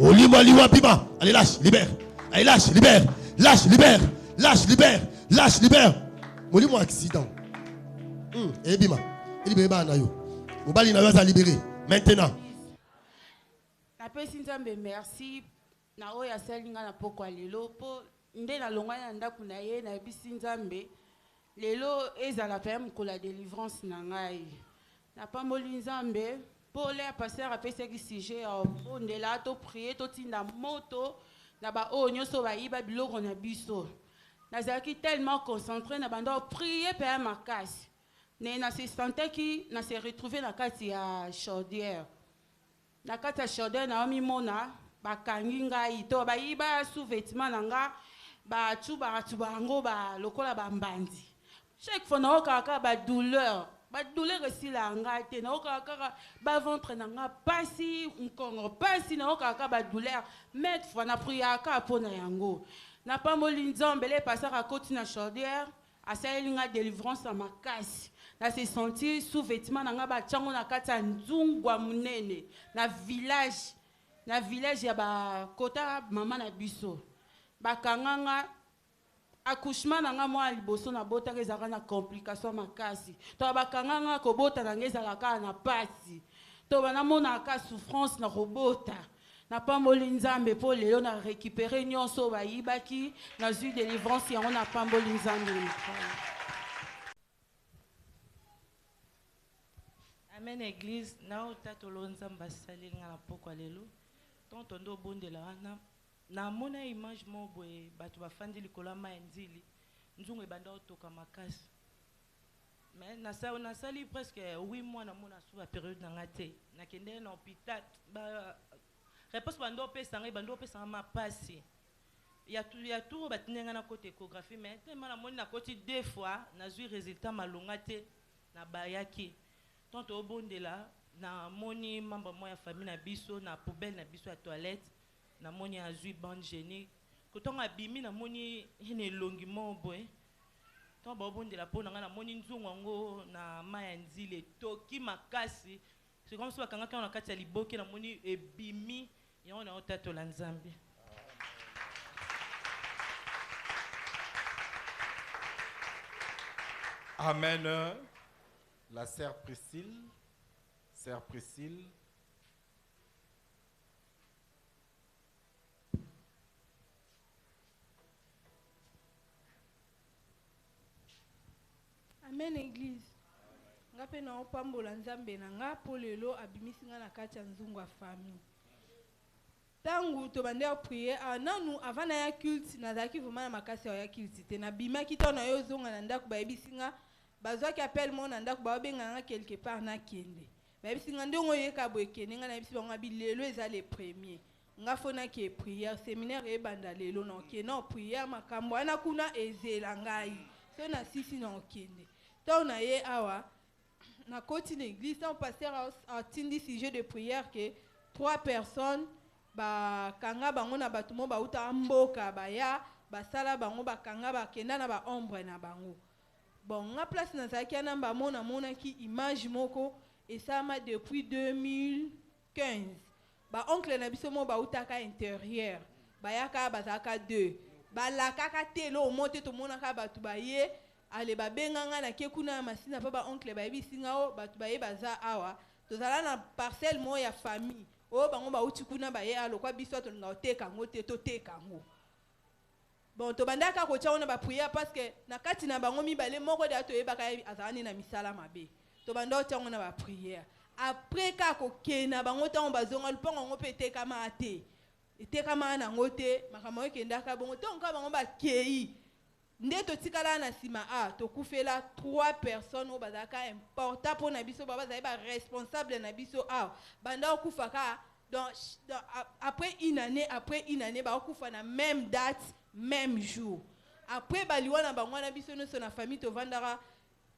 Olimo liwa pima. Allez lâche, libère. Allez lâche, libère. Lâche, libère. Lâche, libère. Lâche, libère. Olimo accident. Eh bima. Il libère ba na yo. Mobali na yo za libérer. Maintenant. Napesi nzambe merci. Na oya salinga na pokwa lelo po nde na longwa na ndaku na ye na bisi nzambe. Lelo ezala pa mkola délivrance na ngai. Na pamboli nzambe po le pasteur apesa ki sujet o ndela to prier to tinda moto na ba o nyoso ba iba biloko na biso. Nazaki tellement concentré na bando prier pa makasi. Ne na se sentait ki na se retrouver na kati ya chaudière. Na kati ya chaudière na omi mona ba kangi ngai to ba iba sous-vêtement na nga ba tuba ngo ba lokola ba mbandi. Chaque fois na okaka ba douleur esi la nga te na okaka ba ventre na nga pasi nkongo pasi na okaka ba douleur met fois na priaka pona yango na pamboli nzambe le pasaka koti na chaudière asali nga délivrance à makasi na se sentir sous-vêtement na nga ba tchango na kati ya nzungwa munene na village ya ba kota mama na biso bakanganga accouchement nanga mwa liboso na bota ezaka na complication makasi to bakanganga ko bota na ngeza ka na pasi to bana mona ka souffrance na robota na pamboli nzambe po lelo na récupérer nyonso ba yibaki na zu délivrance ya on na pamboli nzambe. Amen église na otatolo nzamba salinga na pokwa lelo tonto ndo bondela wana na mona image mo boye bato bafandi likola ma nzili nzungu ebanda otoka makasi mais na sali presque 8 mois na mona sous la période na ngate na kende na hôpital ba réponse bando pesa ngai bando pesa ma pasi ya tout batinenga na côté échographie mais tellement na mona na côté 2 fois na zui résultat malonga te na bayaki tonto obondela na moni membre mo ya famille na biso na poubelle na biso ya toilette na moni azui bande génique kotonga bimi na moni ene longi mo boy to ba bondela pona nga na moni nzungu ngo na maya nzile toki makasi c'est comme ça kanga kana kati ya liboke na moni ebimi yango na otato la nzambe. Amen. La sœur Priscille. Sœur Priscille. Amen église. Nga pe na opambola nzambe na nga po lelo abimisi nga na kati ya nzungu ya famille. Tangu to bande ya prier nanu avant na ya culte nazaki vraiment na makasi ya culte te na bimaki to na yo zonga na ndako bayebisi nga bazwaki appel mo na ndako babenga nga quelque part na kende. Bayebisi nga ndongo yeka boye kende nga na yebisi bango bilelo eza le premier. Nga fona ke prière séminaire e banda lelo na ke na prière makambo ana kuna ezela ngai. So na sisi na okende. Donc, on a eu na côté l'église, on passait à tindi sujet de prière que 3 personnes, ba kanga bango na batumo ba uta mboka ba ya ba sala bango ba kanga ba kenda na ba ombre na bango. Bon, na place na zaki na ba mona ki image moko et ça m'a depuis 2015. Ba oncle na biso mo ba uta ka intérieur, ba ya ka ba zaka 2. Ba la kaka telo monte to mona ka batu ba ye ale babenganga na kekuna masina pa ba oncle ba bisinga o batu ba ye baza awa tozala na parcelle mo ya famille o bango ba uti kuna ba ye alo kwa biso to nga oteka ngo te to teka ngo bon to bandaka ko tsaona ba prière parce que na kati na bango mibale moko de ato yebaka azani na misala mabe to banda tsaona na ba prière après ka ko kena bango tango bazonga lupongo ngo pete kama ate eteka mana ngo te makamo ekendaka bongo to nka bango ba kei ndeto tikala na sima to kufela 3 personnes au bazaka important pour na biso baba ba responsable na biso banda okufaka donc après une année ba okufa na même date même jour après baliwa na bango na biso no na famille to vandara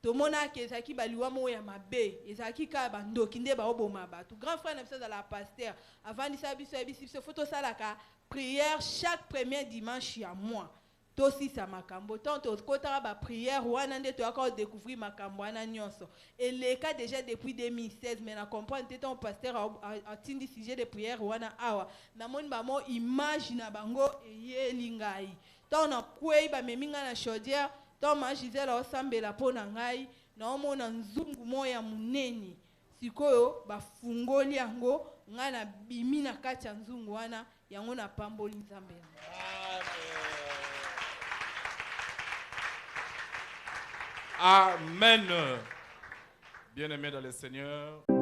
tomonaki ezalaki baliwa moko ya mabe ezalaki kaka bandoki nde baoboma bato. Grand frère na biso azala pasteur avandisa biso yebisi biso fo tosalaka prière chaque premier dimanche ya mois tosisa makambo tant tokotaka baprière wana nde toyaka odécouvrir makambo wana nyonso eleka déjà depuis 2016 mais na comprendre te ton pasteur atindi sujet de prière wana awa namoni bamo image na bango eyeli ngai tant na kwei bamemi nga na chaudière tant ma Gisèle osambela mpo na ngai naomona nzungu moya ya munene sikoyo bafungoli yango nga na bimi na kati ya nzungu wana yango na pamboli nzambe. Amen. Bien-aimés dans le Seigneur.